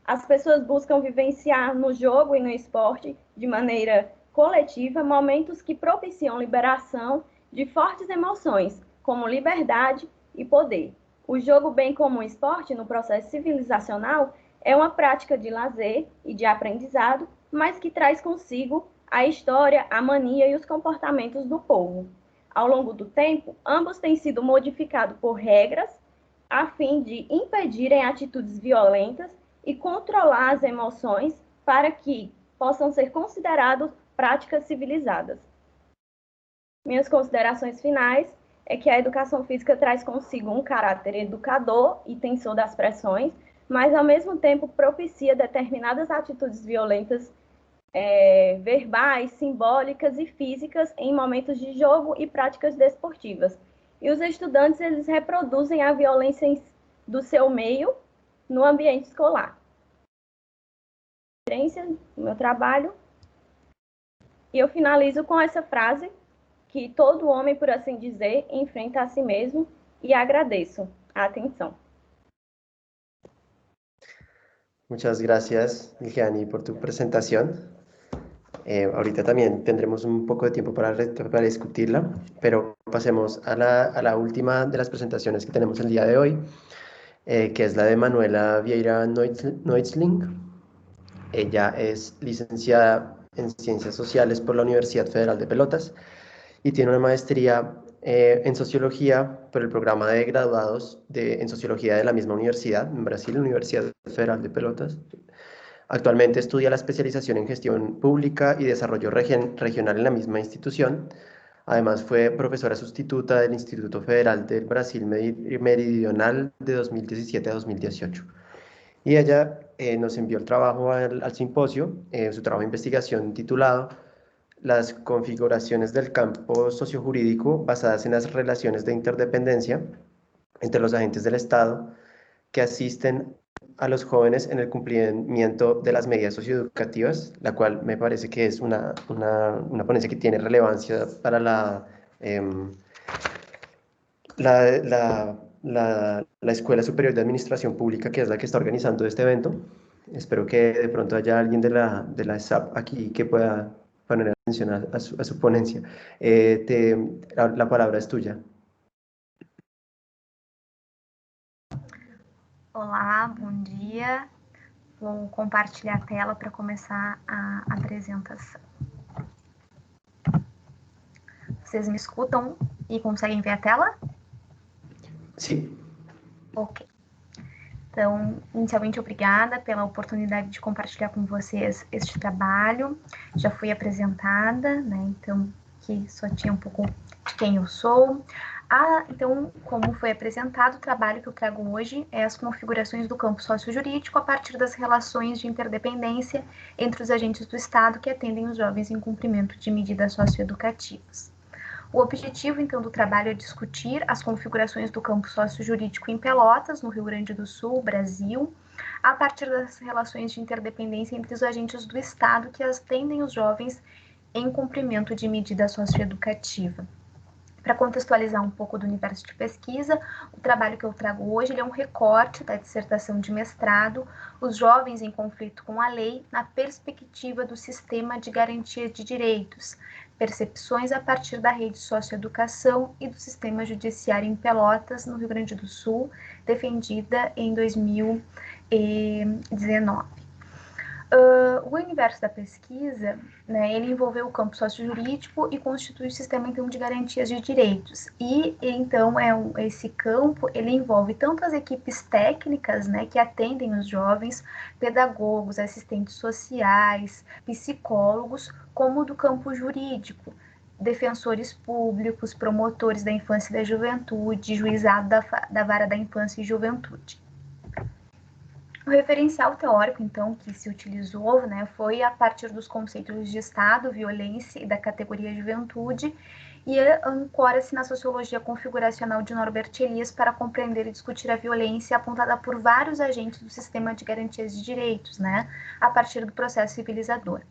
As pessoas buscam vivenciar no jogo e no esporte, de maneira coletiva, momentos que propiciam liberação de fortes emoções, como liberdade e poder. O jogo, bem como o esporte, no processo civilizacional, é uma prática de lazer e de aprendizado, mas que traz consigo a história, a mania e os comportamentos do povo. Ao longo do tempo, ambos têm sido modificados por regras, a fim de impedirem atitudes violentas e controlar as emoções para que possam ser considerados práticas civilizadas. Minhas considerações finais é que a educação física traz consigo um caráter educador e tensor das pressões, mas ao mesmo tempo propicia determinadas atitudes violentas verbais, simbólicas e físicas em momentos de jogo e práticas desportivas. E os estudantes, eles reproduzem a violência do seu meio no ambiente escolar. No meu trabalho. E eu finalizo com essa frase, que todo homem, por assim dizer, enfrenta a si mesmo, y agradeço a atención. Muchas gracias, Ligiani, por tu presentación. Ahorita también tendremos un poco de tiempo para discutirla, pero pasemos a la última de las presentaciones que tenemos el día de hoy, que es la de Manuela Vieira Neutzling. Ella es licenciada en Ciencias Sociales por la Universidad Federal de Pelotas y tiene una maestría en Sociología por el programa de graduados en Sociología de la misma universidad, en Brasil, Universidad Federal de Pelotas. Actualmente estudia la especialización en Gestión Pública y Desarrollo Regional en la misma institución. Además fue profesora sustituta del Instituto Federal del Brasil Meridional de 2017 a 2018. Y ella nos envió el trabajo al simposio, su trabajo de investigación titulado Las configuraciones del campo sociojurídico basadas en las relaciones de interdependencia entre los agentes del Estado que asisten a los jóvenes en el cumplimiento de las medidas socioeducativas, la cual me parece que es una ponencia que tiene relevancia para la Escuela Superior de Administración Pública, que es la que está organizando este evento. Espero que de pronto haya alguien de la SAP aquí que pueda poner atención a su ponencia. La palabra es tuya. Olá, bom dia. Vou compartilhar a tela para começar a apresentação. Vocês me escutam e conseguem ver a tela? Sim. Ok. Então, inicialmente, obrigada pela oportunidade de compartilhar com vocês este trabalho. Já fui apresentada, né? Então, que só tinha um pouco de quem eu sou. Então, como foi apresentado, o trabalho que eu trago hoje é as configurações do campo sociojurídico a partir das relações de interdependência entre os agentes do Estado que atendem os jovens em cumprimento de medidas socioeducativas. O objetivo, então, do trabalho é discutir as configurações do campo sociojurídico em Pelotas, no Rio Grande do Sul, Brasil, a partir das relações de interdependência entre os agentes do Estado que atendem os jovens em cumprimento de medida socioeducativa. Para contextualizar um pouco do universo de pesquisa, o trabalho que eu trago hoje ele é um recorte da dissertação de mestrado, Os Jovens em Conflito com a Lei, na perspectiva do sistema de garantia de direitos, percepções a partir da rede socioeducação e do sistema judiciário em Pelotas, no Rio Grande do Sul, defendida em 2019. O universo da pesquisa, né, ele envolveu o campo socio-jurídico e constitui o sistema então de garantias de direitos. E então esse campo ele envolve tanto as equipes técnicas, né, que atendem os jovens, pedagogos, assistentes sociais, psicólogos, como do campo jurídico, defensores públicos, promotores da infância e da juventude, juizado da vara da infância e juventude. O referencial teórico, então, que se utilizou, né, foi a partir dos conceitos de Estado, violência e da categoria juventude, e ancora-se na sociologia configuracional de Norbert Elias para compreender e discutir a violência apontada por vários agentes do sistema de garantias de direitos, né, a partir do processo civilizador.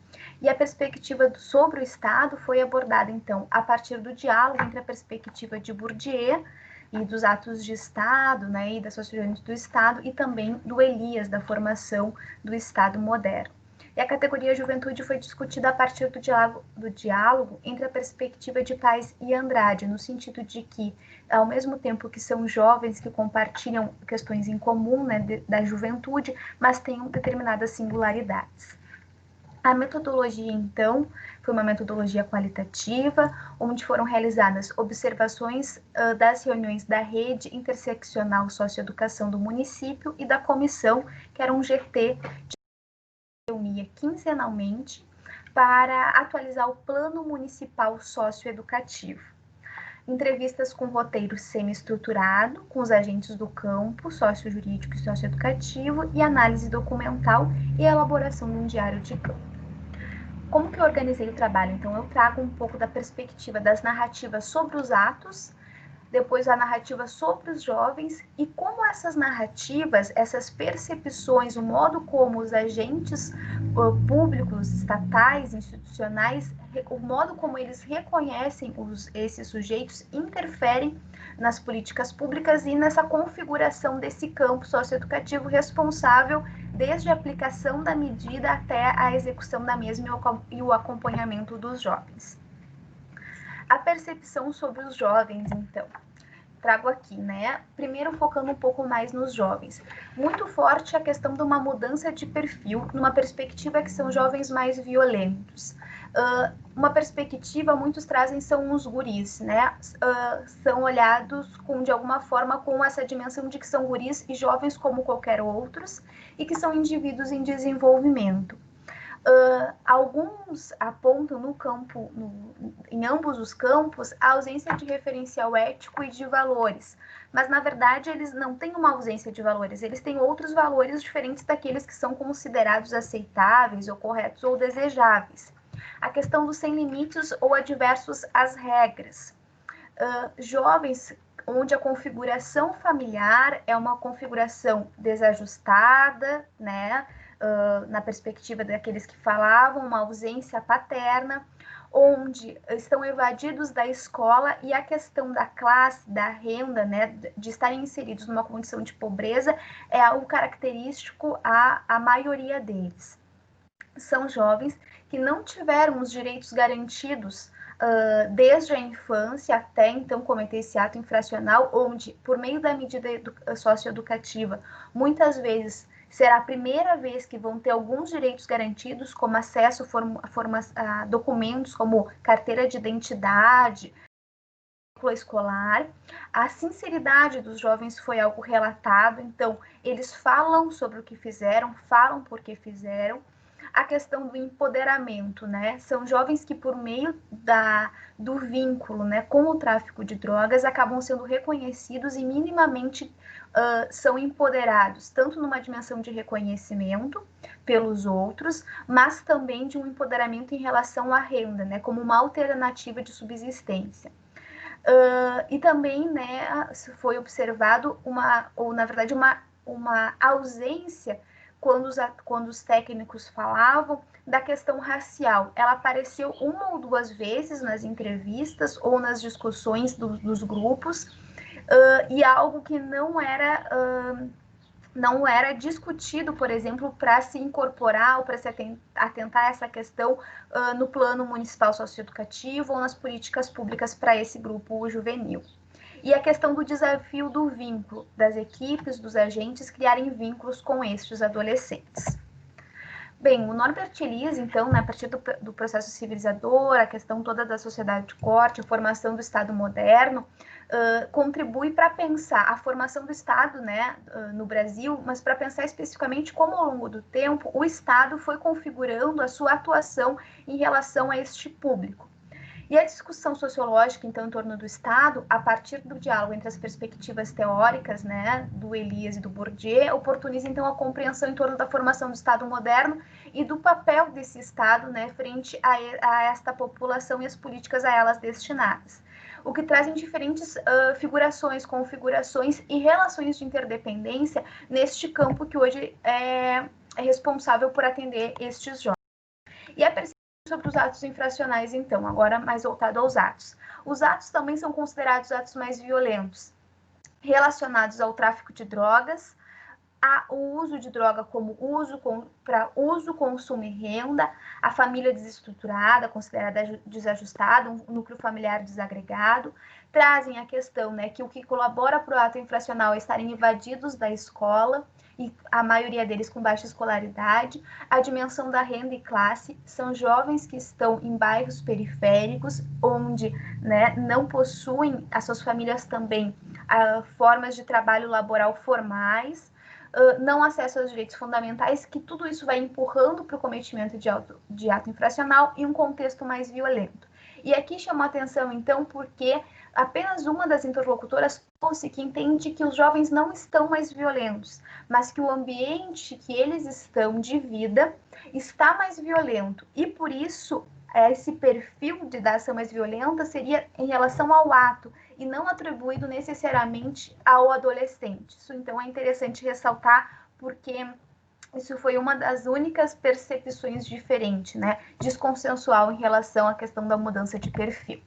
E a perspectiva sobre o Estado foi abordada, então, a partir do diálogo entre a perspectiva de Bourdieu e dos atos de Estado, né, e da sociologia do Estado, e também do Elias, da formação do Estado moderno. E a categoria juventude foi discutida a partir do diálogo entre a perspectiva de Paes e Andrade, no sentido de que, ao mesmo tempo que são jovens que compartilham questões em comum, né, da juventude, mas têm determinadas singularidades. A metodologia, então, foi uma metodologia qualitativa, onde foram realizadas observações das reuniões da Rede Interseccional Socioeducação do município e da comissão, que era um GT, que reunia quinzenalmente para atualizar o Plano Municipal Socioeducativo. Entrevistas com roteiro semi-estruturado, com os agentes do campo, sócio-jurídico e socioeducativo, e análise documental e elaboração de um diário de campo. Como que eu organizei o trabalho? Então, eu trago um pouco da perspectiva das narrativas sobre os atos, depois a narrativa sobre os jovens, e como essas narrativas, essas percepções, o modo como os agentes públicos, estatais, institucionais, o modo como eles reconhecem esses sujeitos, interferem nas políticas públicas e nessa configuração desse campo socioeducativo responsável desde a aplicação da medida até a execução da mesma e o acompanhamento dos jovens. A percepção sobre os jovens, então, trago aqui, né? Primeiro focando um pouco mais nos jovens. Muito forte a questão de uma mudança de perfil, numa perspectiva que são jovens mais violentos. Uma perspectiva, muitos trazem, são os guris, né? São olhados de alguma forma com essa dimensão de que são guris e jovens como qualquer outros, e que são indivíduos em desenvolvimento. Alguns apontam no campo, em ambos os campos, a ausência de referencial ético e de valores, mas na verdade eles não têm uma ausência de valores, eles têm outros valores diferentes daqueles que são considerados aceitáveis ou corretos ou desejáveis. A questão dos sem limites ou adversos às regras. Jovens onde a configuração familiar é uma configuração desajustada, né? Na perspectiva daqueles que falavam, uma ausência paterna, onde estão evadidos da escola, e a questão da classe, da renda, né, de estarem inseridos numa condição de pobreza, é algo característico à maioria deles. São jovens que não tiveram os direitos garantidos desde a infância até então cometer esse ato infracional, onde, por meio da medida socioeducativa, muitas vezes será a primeira vez que vão ter alguns direitos garantidos, como acesso a documentos como carteira de identidade, escolar. A sinceridade dos jovens foi algo relatado, então eles falam sobre o que fizeram, falam por que fizeram. A questão do empoderamento, né? São jovens que, por meio do vínculo, né, com o tráfico de drogas, acabam sendo reconhecidos e minimamente são empoderados, tanto numa dimensão de reconhecimento pelos outros, mas também de um empoderamento em relação à renda, né, como uma alternativa de subsistência. E também, né, foi observado uma ausência quando os técnicos falavam da questão racial. Ela apareceu uma ou duas vezes nas entrevistas ou nas discussões dos grupos, e algo que não era discutido, por exemplo, para se incorporar ou para se atentar a essa questão no plano municipal socioeducativo ou nas políticas públicas para esse grupo juvenil. E a questão do desafio do vínculo, das equipes, dos agentes criarem vínculos com estes adolescentes. Bem, o Norbert Elias, então, né, a partir do processo civilizador, a questão toda da sociedade de corte, a formação do Estado moderno, contribui para pensar a formação do Estado, né, no Brasil, mas para pensar especificamente como, ao longo do tempo, o Estado foi configurando a sua atuação em relação a este público. E a discussão sociológica, então, em torno do Estado, a partir do diálogo entre as perspectivas teóricas, né, do Elias e do Bourdieu, oportuniza, então, a compreensão em torno da formação do Estado moderno e do papel desse Estado, né, frente a esta população e as políticas a elas destinadas. O que trazem diferentes figurações, configurações e relações de interdependência neste campo que hoje é responsável por atender estes jovens. E a percepção sobre os atos infracionais, então, agora mais voltado aos atos. Os atos também são considerados atos mais violentos, relacionados ao tráfico de drogas, o uso de droga como para uso, consumo e renda, a família desestruturada, considerada desajustada, um núcleo familiar desagregado, trazem a questão, né, que o que colabora para o ato infracional é estarem invadidos da escola, e a maioria deles com baixa escolaridade, a dimensão da renda e classe, são jovens que estão em bairros periféricos, onde, né, não possuem, as suas famílias também, formas de trabalho laboral formais, não acesso aos direitos fundamentais, que tudo isso vai empurrando para o cometimento de ato infracional em um contexto mais violento. E aqui chama a atenção, então, porque apenas uma das interlocutoras trouxe que entende que os jovens não estão mais violentos, mas que o ambiente que eles estão de vida está mais violento. E por isso, esse perfil da ação mais violenta seria em relação ao ato, e não atribuído necessariamente ao adolescente. Isso, então, é interessante ressaltar, porque isso foi uma das únicas percepções diferentes, né, desconsensual em relação à questão da mudança de perfil.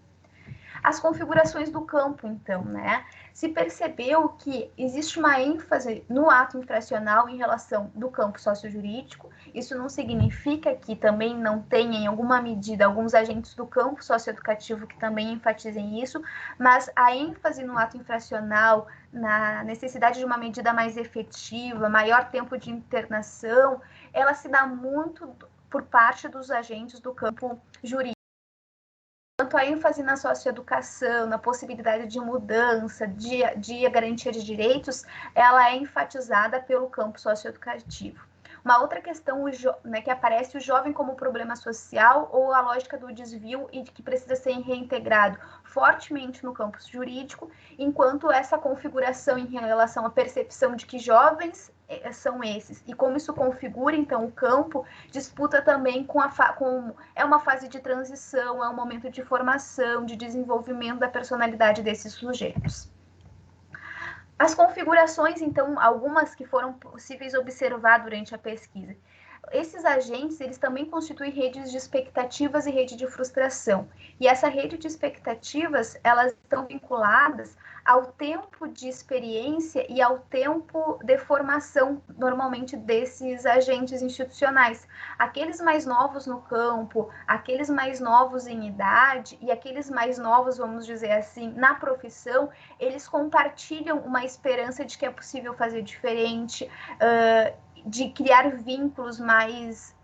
As configurações do campo, então, né? Se percebeu que existe uma ênfase no ato infracional em relação do campo sociojurídico. Isso não significa que também não tenha, em alguma medida, alguns agentes do campo socioeducativo que também enfatizem isso, mas a ênfase no ato infracional, na necessidade de uma medida mais efetiva, maior tempo de internação, ela se dá muito por parte dos agentes do campo jurídico. Tanto a ênfase na socioeducação, na possibilidade de mudança, de garantia de direitos, ela é enfatizada pelo campo socioeducativo. Uma outra questão, né, que aparece o jovem como problema social ou a lógica do desvio e de que precisa ser reintegrado fortemente no campo jurídico, enquanto essa configuração em relação à percepção de que jovens são esses, e como isso configura, então, o campo, disputa também com é uma fase de transição, é um momento de formação, de desenvolvimento da personalidade desses sujeitos. As configurações, então, algumas que foram possíveis observar durante a pesquisa. Esses agentes, eles também constituem redes de expectativas e rede de frustração. E essa rede de expectativas, elas estão vinculadas ao tempo de experiência e ao tempo de formação, normalmente, desses agentes institucionais. Aqueles mais novos no campo, aqueles mais novos em idade e aqueles mais novos, vamos dizer assim, na profissão, eles compartilham uma esperança de que é possível fazer diferente, de criar vínculos mais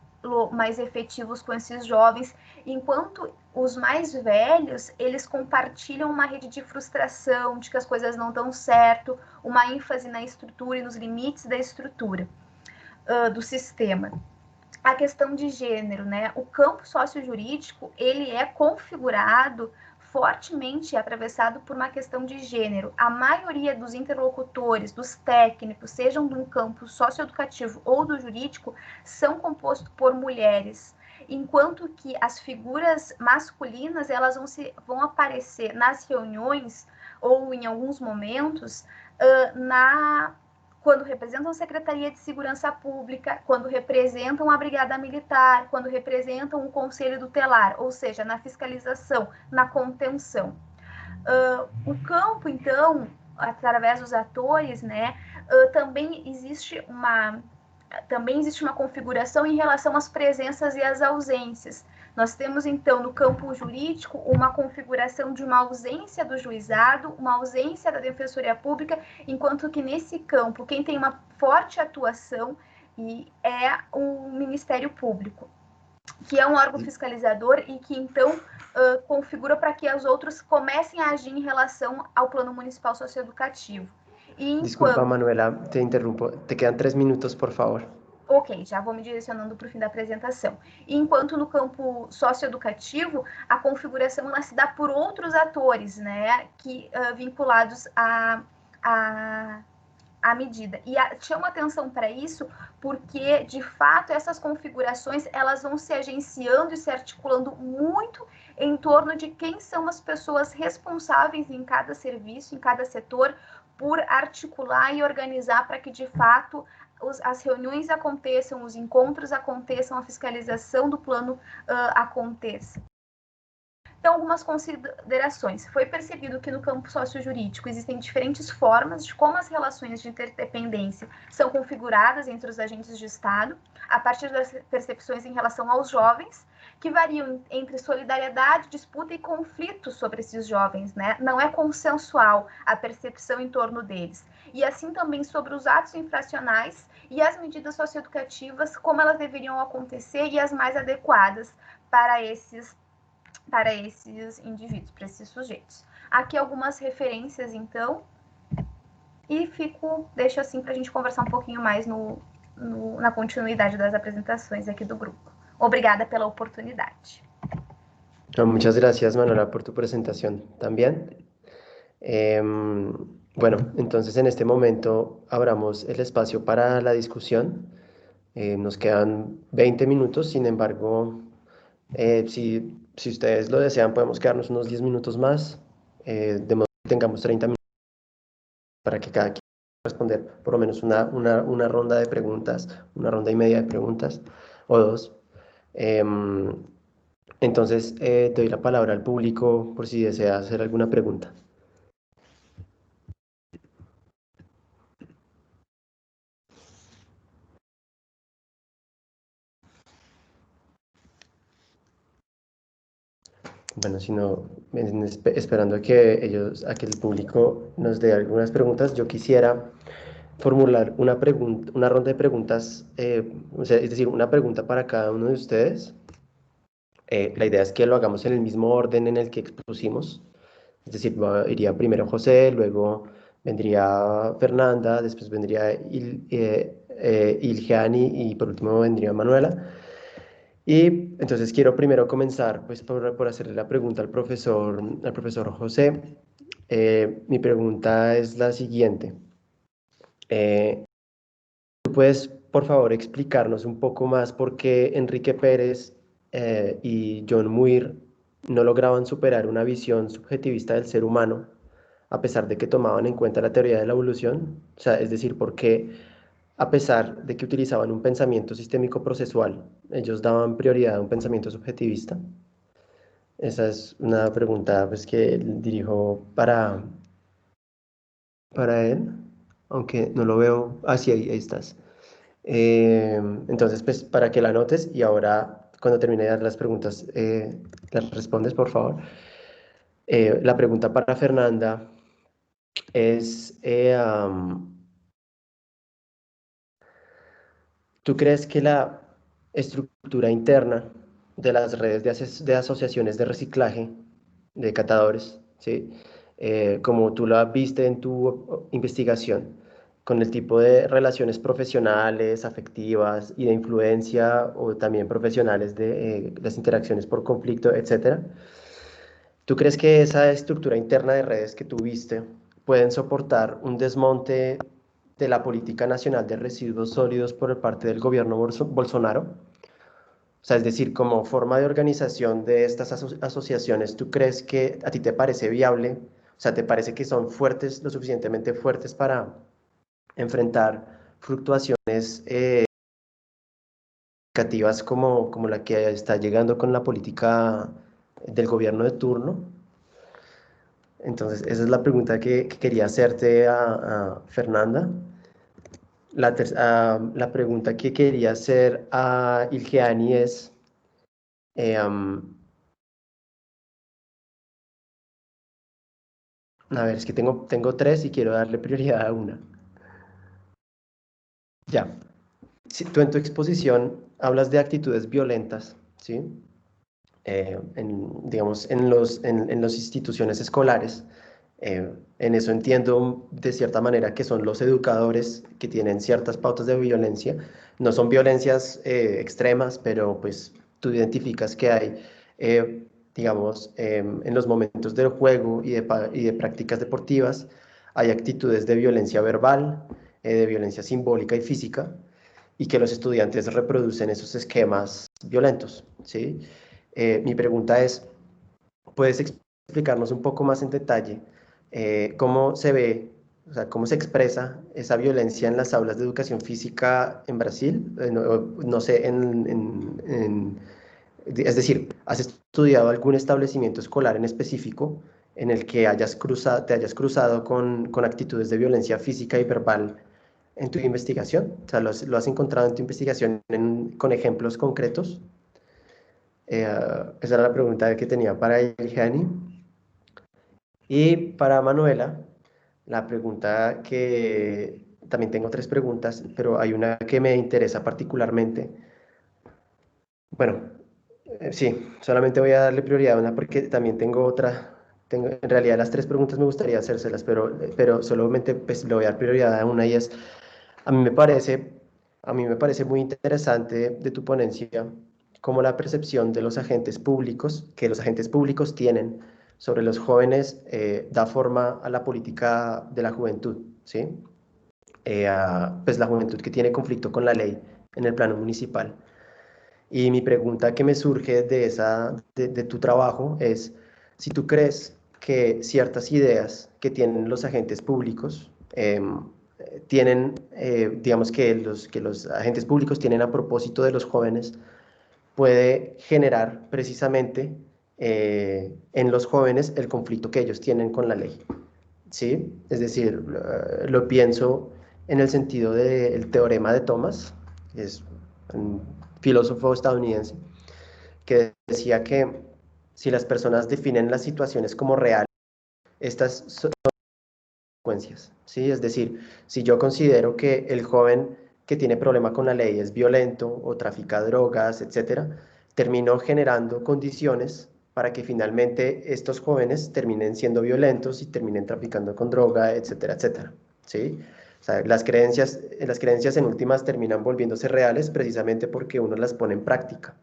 efetivos com esses jovens, enquanto os mais velhos, eles compartilham uma rede de frustração, de que as coisas não dão certo, uma ênfase na estrutura e nos limites da estrutura do sistema. A questão de gênero, né? O campo sociojurídico, ele é configurado fortemente atravessado por uma questão de gênero. A maioria dos interlocutores, dos técnicos, sejam de um campo socioeducativo ou do jurídico, são compostos por mulheres, enquanto que as figuras masculinas, elas vão aparecer nas reuniões ou em alguns momentos quando representam a Secretaria de Segurança Pública, quando representam a Brigada Militar, quando representam o Conselho Tutelar, ou seja, na fiscalização, na contenção. O campo, então, através dos atores, né, também existe uma configuração em relação às presenças e às ausências. Nós temos, então, no campo jurídico, uma configuração de uma ausência do juizado, uma ausência da Defensoria Pública, enquanto que nesse campo, quem tem uma forte atuação é o Ministério Público, que é um órgão fiscalizador e que, então, configura para que os outros comecem a agir em relação ao Plano Municipal Socioeducativo. Disculpa, Manuela, te interrumpo. Te quedan 3 minutos, por favor. Ok, já vou me direcionando para o fim da apresentação. Enquanto no campo socioeducativo, a configuração ela se dá por outros atores, né, vinculados à medida. E chamo atenção para isso porque, de fato, essas configurações elas vão se agenciando e se articulando muito em torno de quem são as pessoas responsáveis em cada serviço, em cada setor, por articular e organizar para que, de fato, as reuniões aconteçam, os encontros aconteçam, a fiscalização do plano aconteça. Então, algumas considerações. Foi percebido que no campo sociojurídico existem diferentes formas de como as relações de interdependência são configuradas entre os agentes de Estado, a partir das percepções em relação aos jovens, que variam entre solidariedade, disputa e conflito sobre esses jovens, né? Não é consensual a percepção em torno deles. E assim também sobre os atos infracionais e as medidas socioeducativas, como elas deveriam acontecer e as mais adequadas para esses indivíduos, para esses sujeitos. Aqui algumas referências, então, e deixo assim para a gente conversar um pouquinho mais na continuidade das apresentações aqui do grupo. Obrigada pela oportunidade. Muchas gracias, Manuela, por tu presentación también. Bueno, entonces en este momento abramos el espacio para la discusión. Nos quedan 20 minutos, sin embargo, si ustedes lo desean, podemos quedarnos unos 10 minutos más, de modo que tengamos 30 minutos para que cada quien pueda responder por lo menos una ronda de preguntas, una ronda y media de preguntas, o dos. Entonces, doy la palabra al público por si desea hacer alguna pregunta. Bueno, si no, esperando a que el público nos dé algunas preguntas, yo quisiera formular una ronda de preguntas, es decir, una pregunta para cada uno de ustedes. La idea es que lo hagamos en el mismo orden en el que expusimos, es decir, iría primero José, luego vendría Fernanda, después vendría Ilgeani y por último vendría Manuela. Y entonces quiero primero comenzar pues, por hacerle la pregunta al profesor José. Mi pregunta es la siguiente. ¿Tú puedes, por favor, explicarnos un poco más por qué Enrique Pérez y John Muir no lograban superar una visión subjetivista del ser humano, a pesar de que tomaban en cuenta la teoría de la evolución? O sea, es decir, ¿por qué, a pesar de que utilizaban un pensamiento sistémico procesual, ellos daban prioridad a un pensamiento subjetivista? Esa es una pregunta pues, que dirijo para él, aunque no lo veo. Ah, sí, ahí estás. Entonces, pues, para que la anotes y ahora, cuando termine de dar las preguntas, las respondes, por favor. La pregunta para Fernanda es, ¿tú crees que la estructura interna de las redes de asociaciones de reciclaje, de catadores, ¿sí? Como tú la viste en tu investigación, con el tipo de relaciones profesionales, afectivas y de influencia, o también profesionales de las interacciones por conflicto, etcétera, ¿tú crees que esa estructura interna de redes que tú viste pueden soportar un desmonte de la Política Nacional de Residuos Sólidos por parte del gobierno Bolsonaro? O sea, es decir, como forma de organización de estas asociaciones, ¿tú crees que a ti te parece viable? O sea, ¿te parece que son fuertes, lo suficientemente fuertes para enfrentar fluctuaciones significativas como la que está llegando con la política del gobierno de turno. Entonces, esa es la pregunta que quería hacerte a Fernanda. La pregunta que quería hacer a Ilgeani es, a ver, es que tengo tres y quiero darle prioridad a una. Ya. Si tú en tu exposición hablas de actitudes violentas, ¿sí? Digamos, en las instituciones escolares. En eso entiendo de cierta manera que son los educadores que tienen ciertas pautas de violencia. No son violencias extremas, pero pues tú identificas que hay, digamos, en los momentos del juego y de prácticas deportivas, hay actitudes de violencia verbal, de violencia simbólica y física, y que los estudiantes reproducen esos esquemas violentos, ¿sí? Mi pregunta es, ¿puedes explicarnos un poco más en detalle cómo se ve, o sea, cómo se expresa esa violencia en las aulas de educación física en Brasil? No sé, es decir, ¿has estudiado algún establecimiento escolar en específico en el que te hayas cruzado con actitudes de violencia física y verbal en tu investigación? O sea, ¿lo has encontrado en tu investigación con ejemplos concretos? Esa era la pregunta que tenía para Ilhani. Y para Manuela, la pregunta que también tengo tres preguntas, pero hay una que me interesa particularmente. Bueno, sí, solamente voy a darle prioridad a una porque también tengo otra. En realidad las tres preguntas me gustaría hacérselas, pero solamente pues, le voy a dar prioridad a una y es, a mí me parece, a mí me parece muy interesante de tu ponencia cómo la percepción de los agentes públicos, que los agentes públicos tienen sobre los jóvenes, da forma a la política de la juventud, ¿sí? Pues la juventud que tiene conflicto con la ley en el plano municipal. Y mi pregunta que me surge de tu trabajo es, si tú crees que ciertas ideas que tienen los agentes públicos, digamos que los agentes públicos tienen a propósito de los jóvenes, puede generar precisamente en los jóvenes el conflicto que ellos tienen con la ley, ¿sí? Es decir, lo pienso en el sentido del teorema de Thomas, que es un filósofo estadounidense, que decía que si las personas definen las situaciones como reales, estas son consecuencias, ¿sí? Es decir, si yo considero que el joven que tiene problema con la ley es violento o trafica drogas, etcétera, termino generando condiciones para que finalmente estos jóvenes terminen siendo violentos y terminen traficando con droga, etcétera, etcétera, ¿sí? O sea, las creencias en últimas terminan volviéndose reales precisamente porque uno las pone en práctica.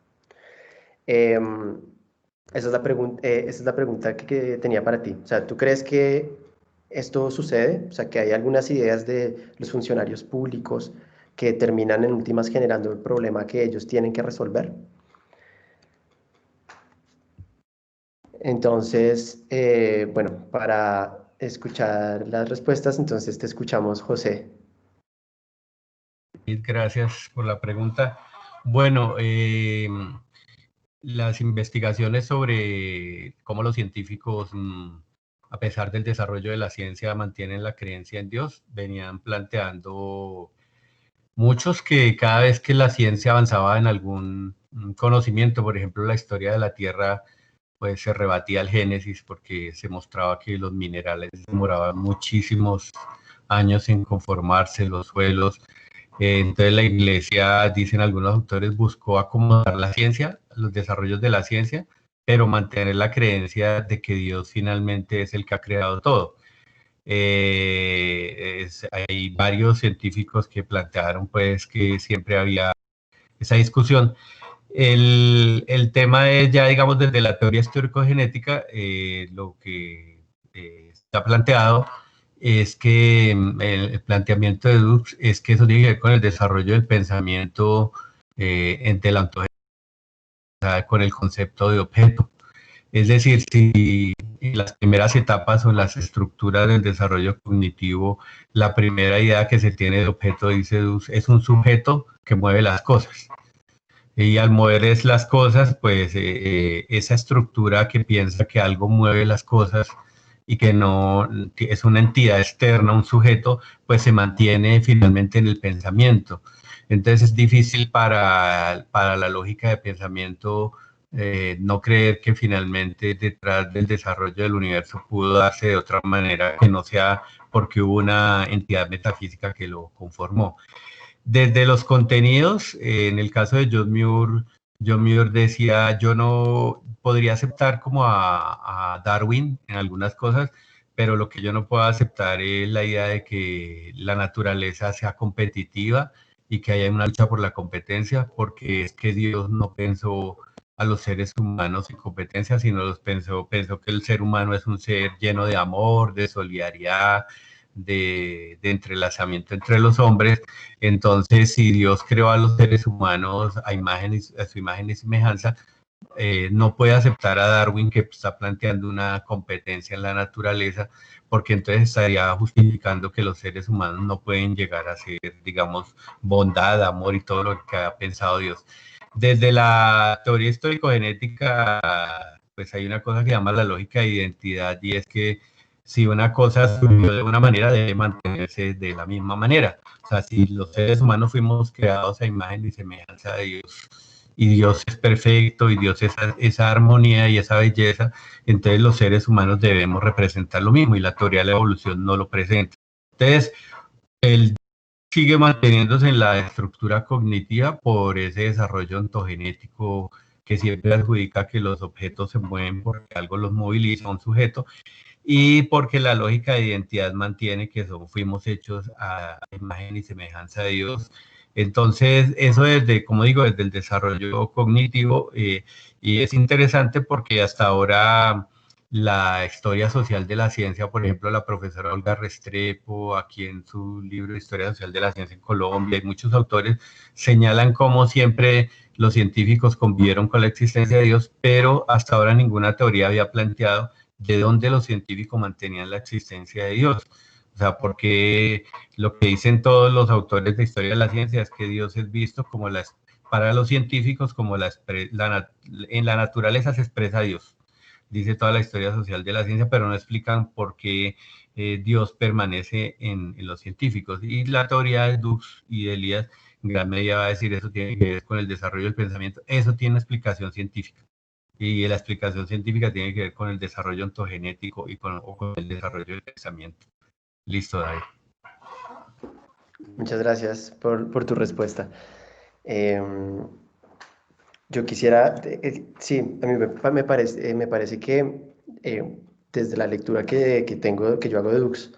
Esa es la pregunta que tenía para ti. O sea, ¿tú crees que esto sucede? O sea, que hay algunas ideas de los funcionarios públicos que terminan en últimas generando el problema que ellos tienen que resolver. Entonces, bueno, para escuchar las respuestas, entonces te escuchamos, José. Gracias por la pregunta. Bueno, las investigaciones sobre cómo los científicos, a pesar del desarrollo de la ciencia, mantienen la creencia en Dios, venían planteando muchos que cada vez que la ciencia avanzaba en algún conocimiento, por ejemplo, la historia de la Tierra, pues se rebatía el Génesis porque se mostraba que los minerales demoraban muchísimos años en conformarse, los suelos. Entonces la iglesia, dicen algunos autores, buscó acomodar la ciencia, los desarrollos de la ciencia, pero mantener la creencia de que Dios finalmente es el que ha creado todo. Hay varios científicos que plantearon pues que siempre había esa discusión. El tema es ya, digamos, desde la teoría histórico-genética, lo que está planteado es que el planteamiento de Dux es que eso tiene que ver con el desarrollo del pensamiento entre la ontología con el concepto de objeto. Es decir, si en las primeras etapas o las estructuras del desarrollo cognitivo, la primera idea que se tiene de objeto, dice Dux, es un sujeto que mueve las cosas. Y al mover las cosas, pues esa estructura que piensa que algo mueve las cosas y que no es una entidad externa, un sujeto, pues se mantiene finalmente en el pensamiento. Entonces es difícil para la lógica de pensamiento no creer que finalmente detrás del desarrollo del universo pudo darse de otra manera que no sea porque hubo una entidad metafísica que lo conformó. Desde los contenidos, en el caso de John Muir decía, yo no podría aceptar como a Darwin en algunas cosas, pero lo que yo no puedo aceptar es la idea de que la naturaleza sea competitiva y que haya una lucha por la competencia, porque es que Dios no pensó a los seres humanos en competencia, sino pensó que el ser humano es un ser lleno de amor, de solidaridad, de entrelazamiento entre los hombres. Entonces, si Dios creó a los seres humanos a su imagen y semejanza, no puede aceptar a Darwin, que está planteando una competencia en la naturaleza, porque entonces estaría justificando que los seres humanos no pueden llegar a ser, digamos, bondad, amor y todo lo que ha pensado Dios. Desde la teoría histórico-genética, pues hay una cosa que se llama la lógica de identidad, y es que si una cosa surgió de una manera, debe mantenerse de la misma manera. O sea, si los seres humanos fuimos creados a imagen y semejanza de Dios, y Dios es perfecto, y Dios es esa armonía y esa belleza, entonces los seres humanos debemos representar lo mismo, y la teoría de la evolución no lo presenta. Entonces, él sigue manteniéndose en la estructura cognitiva por ese desarrollo ontogenético que siempre adjudica que los objetos se mueven porque algo los moviliza a un sujeto, y porque la lógica de identidad mantiene que fuimos hechos a imagen y semejanza de Dios. Entonces, eso desde, como digo, desde el desarrollo cognitivo, y es interesante porque hasta ahora la historia social de la ciencia, por ejemplo, la profesora Olga Restrepo, aquí en su libro Historia Social de la Ciencia en Colombia, y muchos autores señalan cómo siempre los científicos convivieron con la existencia de Dios, pero hasta ahora ninguna teoría había planteado de dónde los científicos mantenían la existencia de Dios. O sea, porque lo que dicen todos los autores de historia de la ciencia es que Dios es visto como para los científicos como en la naturaleza se expresa Dios. Dice toda la historia social de la ciencia, pero no explican por qué Dios permanece en los científicos. Y la teoría de Dux y de Elías en gran medida va a decir eso tiene que ver con el desarrollo del pensamiento. Eso tiene una explicación científica. Y la explicación científica tiene que ver con el desarrollo ontogenético y con el desarrollo del pensamiento. Listo, David. Muchas gracias por tu respuesta. Yo quisiera, sí, a mí me parece que desde la lectura que yo hago de Dux,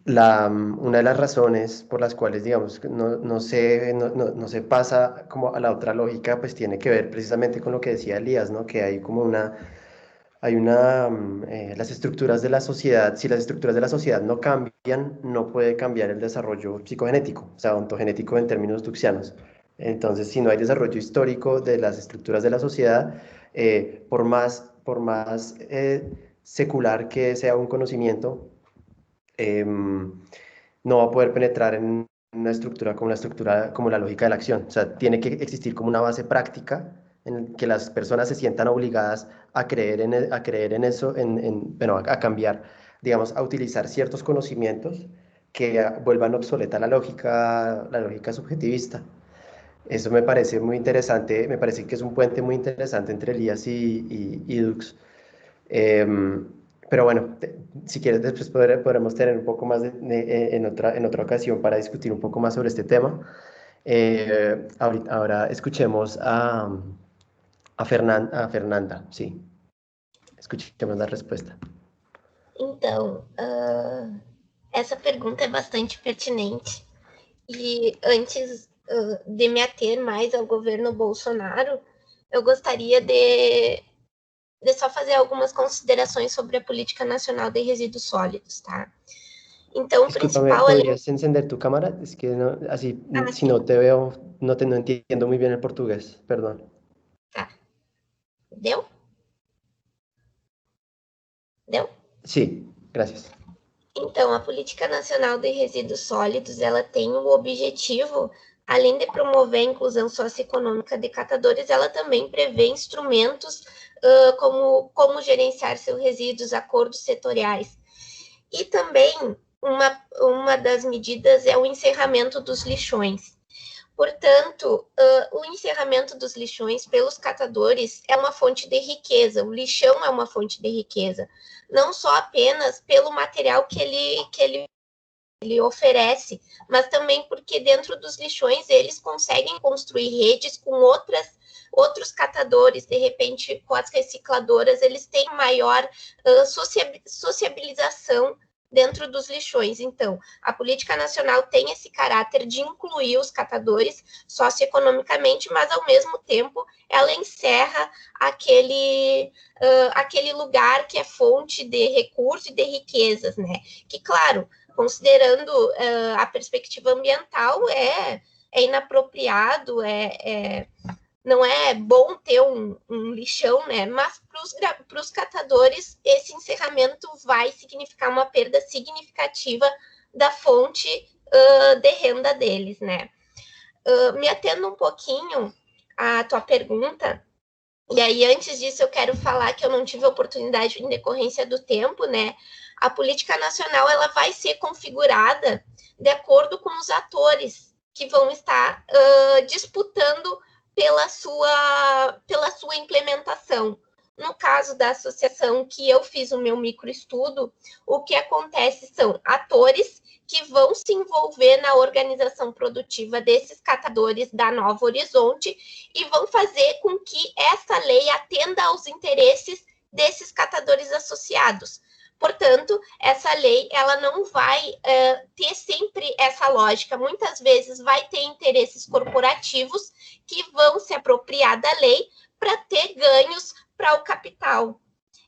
una de las razones por las cuales, digamos, no se pasa como a la otra lógica, pues tiene que ver precisamente con lo que decía Elías, ¿no? Que hay como las estructuras de la sociedad, si las estructuras de la sociedad no cambian, no puede cambiar el desarrollo psicogenético, o sea, ontogenético en términos duxianos. Entonces, si no hay desarrollo histórico de las estructuras de la sociedad, por más secular que sea un conocimiento, no va a poder penetrar en una estructura como la lógica de la acción. O sea, tiene que existir como una base práctica en que las personas se sientan obligadas a creer en eso, bueno, a cambiar, digamos, a utilizar ciertos conocimientos que vuelvan obsoleta la lógica subjetivista. Eso me parece muy interesante, me parece que es un puente muy interesante entre Elías y Dux. Pero bueno, si quieres después podremos tener un poco más en otra ocasión para discutir un poco más sobre este tema. Ahora escuchemos a Fernanda, sí. Escuchemos la respuesta. Então, essa pergunta é bastante pertinente. E antes de me ater mais ao governo Bolsonaro, eu gostaria de só fazer algumas considerações sobre a Política Nacional de Resíduos Sólidos, tá? Então, o Discúlpame, principal... ¿podrías encender tu cámara? Es que no, así, si no te veo, no entiendo muy bien el portugués, perdón. Tá. Deu? Deu? Sí, gracias. Então, a Política Nacional de Resíduos Sólidos, ela tem o objetivo, além de promover a inclusão socioeconômica de catadores, ela também prevê instrumentos como gerenciar seus resíduos, acordos setoriais. E também, uma das medidas é o encerramento dos lixões. Portanto, o encerramento dos lixões pelos catadores é uma fonte de riqueza, o lixão é uma fonte de riqueza, não só apenas pelo material que ele oferece, mas também porque dentro dos lixões eles conseguem construir redes com outros catadores, de repente com as recicladoras, eles têm maior sociabilização dentro dos lixões. Então, a política nacional tem esse caráter de incluir os catadores socioeconomicamente, mas, ao mesmo tempo, ela encerra aquele lugar que é fonte de recursos e de riquezas, né? Que, claro, considerando a perspectiva ambiental, é inapropriado, não é bom ter um lixão, né? Mas para os catadores, esse encerramento vai significar uma perda significativa da fonte de renda deles, né? Me atendo um pouquinho à tua pergunta, e aí antes disso eu quero falar que eu não tive oportunidade em decorrência do tempo, né? A política nacional ela vai ser configurada de acordo com os atores que vão estar disputando pela sua implementação. No caso da associação que eu fiz o meu microestudo, o que acontece são atores que vão se envolver na organização produtiva desses catadores da Nova Horizonte e vão fazer com que essa lei atenda aos interesses desses catadores associados. Portanto, essa lei ela não vai ter sempre essa lógica. Muitas vezes vai ter interesses corporativos que vão se apropriar da lei para ter ganhos para o capital.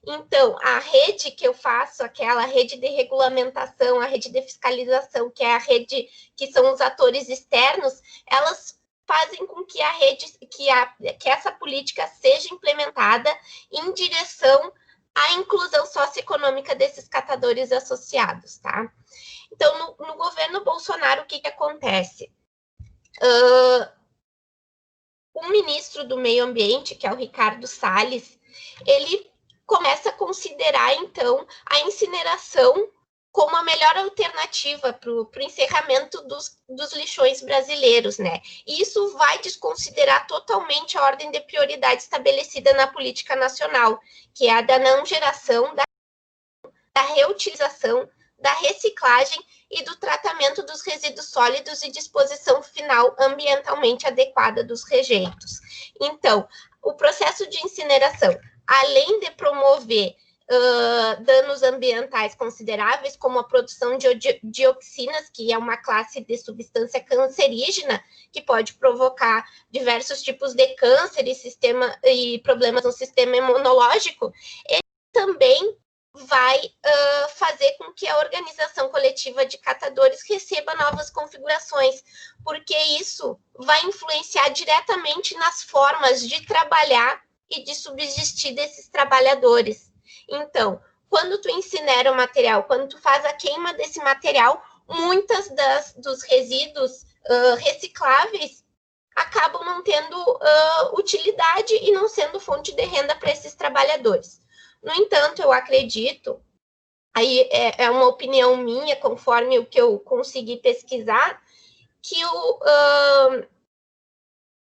Então, a rede que eu faço, aquela rede de regulamentação, a rede de fiscalização, que é a rede que são os atores externos, elas fazem com que a rede, que essa política seja implementada em direção à inclusão socioeconômica desses catadores associados, tá? Então, no governo Bolsonaro, o que acontece? O ministro do Meio Ambiente, que é o Ricardo Salles, ele começa a considerar, então, a incineração como a melhor alternativa para o encerramento dos lixões brasileiros, né? E isso vai desconsiderar totalmente a ordem de prioridade estabelecida na política nacional, que é a da não geração, da reutilização, da reciclagem e do tratamento dos resíduos sólidos e disposição final ambientalmente adequada dos rejeitos. Então, o processo de incineração, além de promover danos ambientais consideráveis, como a produção de dioxinas, que é uma classe de substância cancerígena, que pode provocar diversos tipos de câncer e problemas no sistema imunológico, ele também vai fazer com que a organização coletiva de catadores receba novas configurações, porque isso vai influenciar diretamente nas formas de trabalhar e de subsistir desses trabalhadores. Então, quando tu incinera o material, quando tu faz a queima desse material, muitas dos resíduos recicláveis acabam não tendo utilidade e não sendo fonte de renda para esses trabalhadores. No entanto, eu acredito, aí é uma opinião minha, conforme o que eu consegui pesquisar, que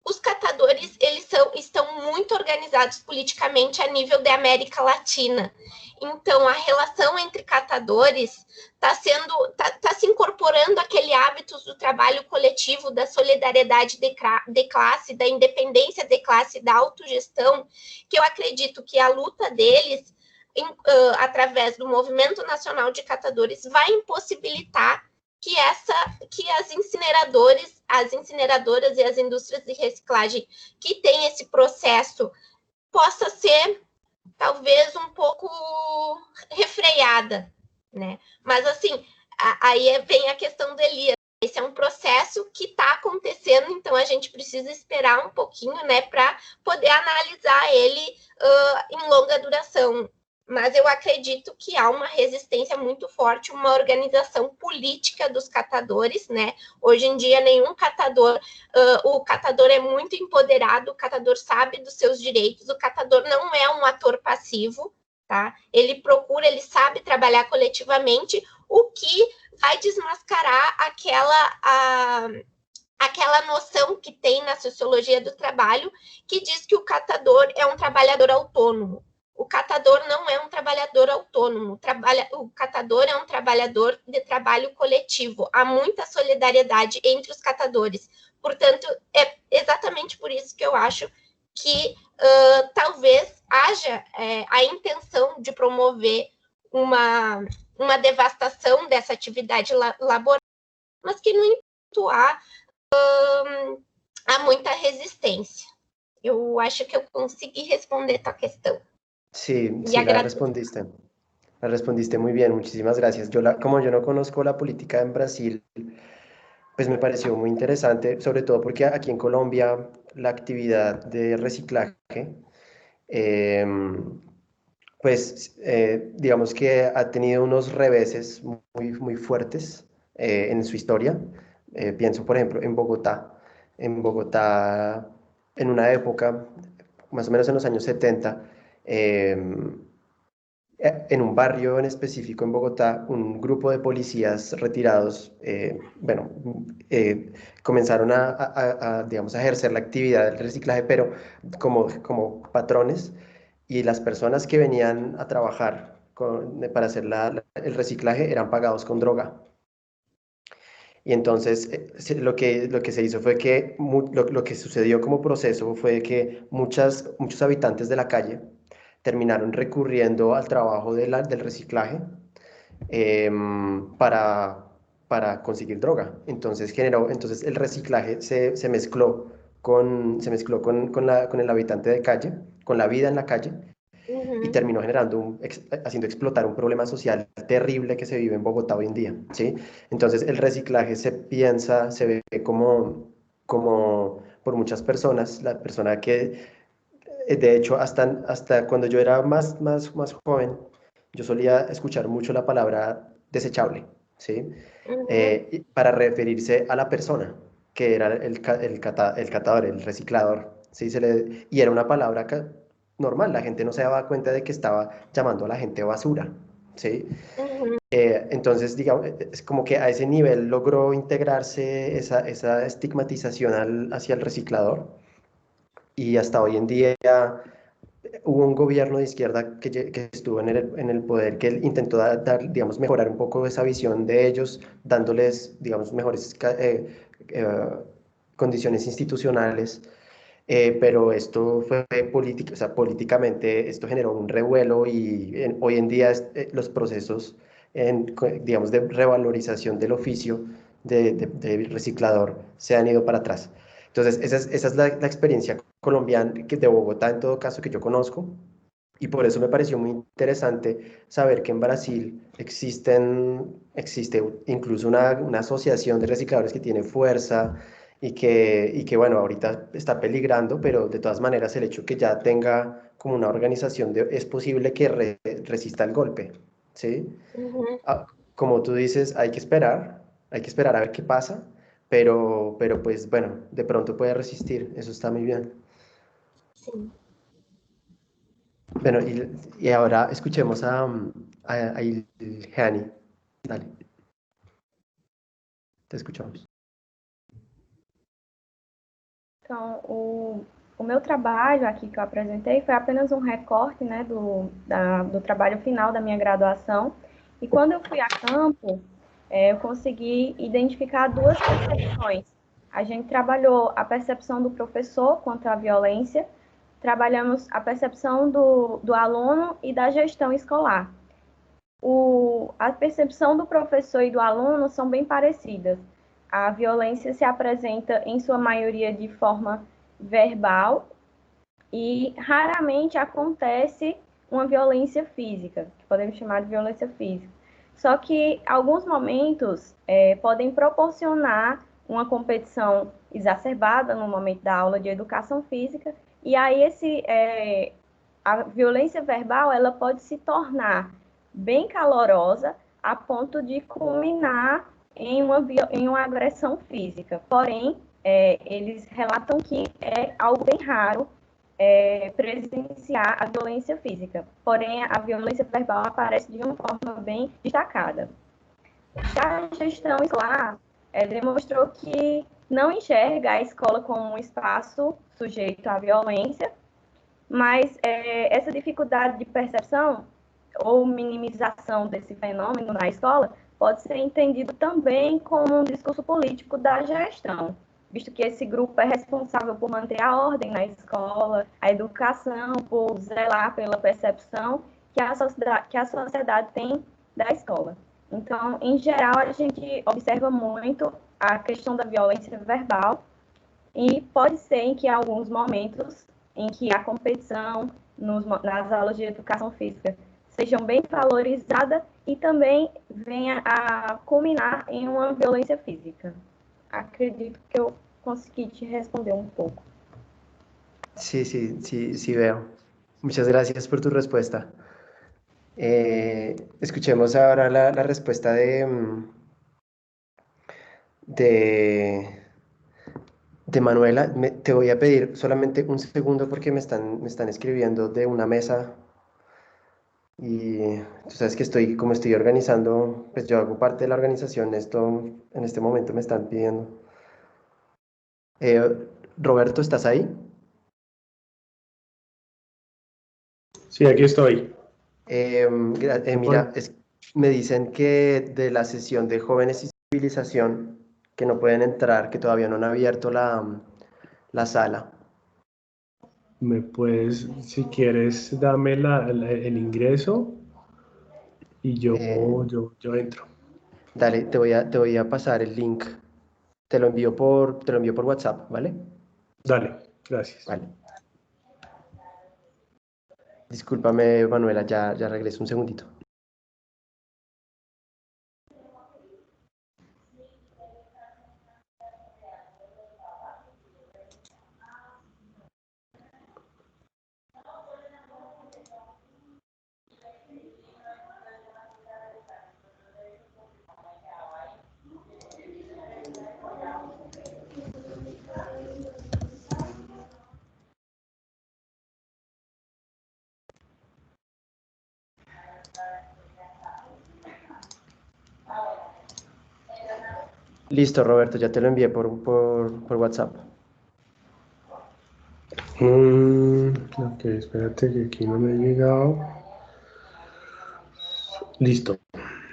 os catadores eles estão muito organizados politicamente a nível da América Latina. Então, a relação entre catadores está se incorporando aquele hábito do trabalho coletivo, da solidariedade de classe, da independência de classe, da autogestão, que eu acredito que a luta deles, através do Movimento Nacional de Catadores, vai impossibilitar que as incineradoras e as indústrias de reciclagem que têm esse processo possa ser talvez um pouco refreada, né? Mas assim, aí vem a questão do Elias. Esse é um processo que está acontecendo acontecendo, então a gente precisa esperar um pouquinho, né, para poder analisar ele em longa duração. Mas eu acredito que há uma resistência muito forte, uma organização política dos catadores, né? Hoje em dia, nenhum catador, o catador é muito empoderado, o catador sabe dos seus direitos, o catador não é um ator passivo, tá? Ele sabe trabalhar coletivamente, o que vai desmascarar aquela noção que tem na sociologia do trabalho, que diz que o catador é um trabalhador autônomo. O catador não é um trabalhador autônomo, o catador é um trabalhador de trabalho coletivo. Há muita solidariedade entre os catadores. Portanto, é exatamente por isso que eu acho que talvez haja a intenção de promover uma devastação dessa atividade laboral, mas que, no entanto, há muita resistência. Eu acho que eu consegui responder a tua questão. Sí, sí, la respondiste. La respondiste muy bien, muchísimas gracias. Como yo no conozco la política en Brasil, pues me pareció muy interesante, sobre todo porque aquí en Colombia la actividad de reciclaje, digamos que ha tenido unos reveses muy fuertes en su historia. Pienso, por ejemplo, en Bogotá. En Bogotá, en una época, más o menos en los años 70, en un barrio en específico en Bogotá, un grupo de policías retirados, comenzaron digamos, a ejercer la actividad del reciclaje, pero como patrones, y las personas que venían a trabajar para hacer el reciclaje eran pagados con droga. Y entonces lo que se hizo fue que lo que sucedió como proceso fue que muchos habitantes de la calle terminaron recurriendo al trabajo del reciclaje para conseguir droga. Entonces el reciclaje se mezcló con el habitante de calle, con la vida en la calle, y terminó haciendo explotar un problema social terrible que se vive en Bogotá hoy en día, ¿sí? Entonces el reciclaje se ve como por muchas personas, la persona que, de hecho, hasta cuando yo era más joven, yo solía escuchar mucho la palabra desechable, ¿sí? Para referirse a la persona, que era el catador, el reciclador, ¿sí? Y era una palabra normal, la gente no se daba cuenta de que estaba llamando a la gente basura, ¿sí? Entonces, digamos, es como que a ese nivel logró integrarse esa estigmatización hacia el reciclador, y hasta hoy en día hubo un gobierno de izquierda que estuvo en el poder, que intentó digamos, mejorar un poco esa visión de ellos, dándoles, digamos, mejores condiciones institucionales. Pero esto fue político, o sea, políticamente esto generó un revuelo, y hoy en día los procesos, digamos, de revalorización del oficio de reciclador se han ido para atrás. Entonces, esa es la experiencia colombiana, de Bogotá en todo caso, que yo conozco, y por eso me pareció muy interesante saber que en Brasil existe incluso una asociación de recicladores que tiene fuerza, y que bueno, ahorita está peligrando, pero de todas maneras el hecho que ya tenga como una organización es posible que resista el golpe, ¿sí? Como tú dices, hay que esperar a ver qué pasa, pero pues bueno, de pronto puede resistir, eso está muy bien. Sí. Bueno, y ahora escuchemos a Ilhani. Dale. Te escuchamos. Então, o meu trabalho aqui que eu apresentei foi apenas um recorte, né, do trabalho final da minha graduação. E quando eu fui a campo, eu consegui identificar duas percepções. A gente trabalhou a percepção do professor quanto à violência, trabalhamos a percepção do aluno e da gestão escolar. A percepção do professor e do aluno são bem parecidas. A violência se apresenta, em sua maioria, de forma verbal, e raramente acontece uma violência física, que podemos chamar de violência física. Só que alguns momentos podem proporcionar uma competição exacerbada no momento da aula de educação física, e aí a violência verbal ela pode se tornar bem calorosa a ponto de culminar em uma agressão física. Porém, eles relatam que é algo bem raro presenciar a violência física. Porém, a violência verbal aparece de uma forma bem destacada. Já a gestão escolar demonstrou que não enxerga a escola como um espaço sujeito à violência, mas essa dificuldade de percepção ou minimização desse fenômeno na escola pode ser entendido também como um discurso político da gestão, visto que esse grupo é responsável por manter a ordem na escola, a educação, por zelar pela percepção que a sociedade tem da escola. Então, em geral, a gente observa muito a questão da violência verbal e pode ser em que, em alguns momentos, em que a competição nas aulas de educação física sejam bem valorizadas e também venha a culminar em uma violência física. Acredito que eu consegui te responder un poco. Sí, veo. Muchas gracias por tu respuesta. Escuchemos ahora la respuesta de Manuela. Te voy a pedir solamente un segundo porque me están escribiendo de una mesa y tú sabes que como estoy organizando, pues yo hago parte de la organización, esto en este momento me están pidiendo. Roberto, ¿estás ahí? Sí, aquí estoy. Mira, me dicen que de la sesión de jóvenes y civilización, que no pueden entrar, que todavía no han abierto la sala. ¿Me puedes, si quieres, dame el ingreso y yo entro? Dale, te voy a pasar el link. Te lo envío por WhatsApp, ¿vale? Dale, gracias. Vale. Discúlpame, Manuela, ya regreso un segundito. Listo, Roberto, ya te lo envié por WhatsApp. Ok, espérate que aquí no me ha llegado. Listo.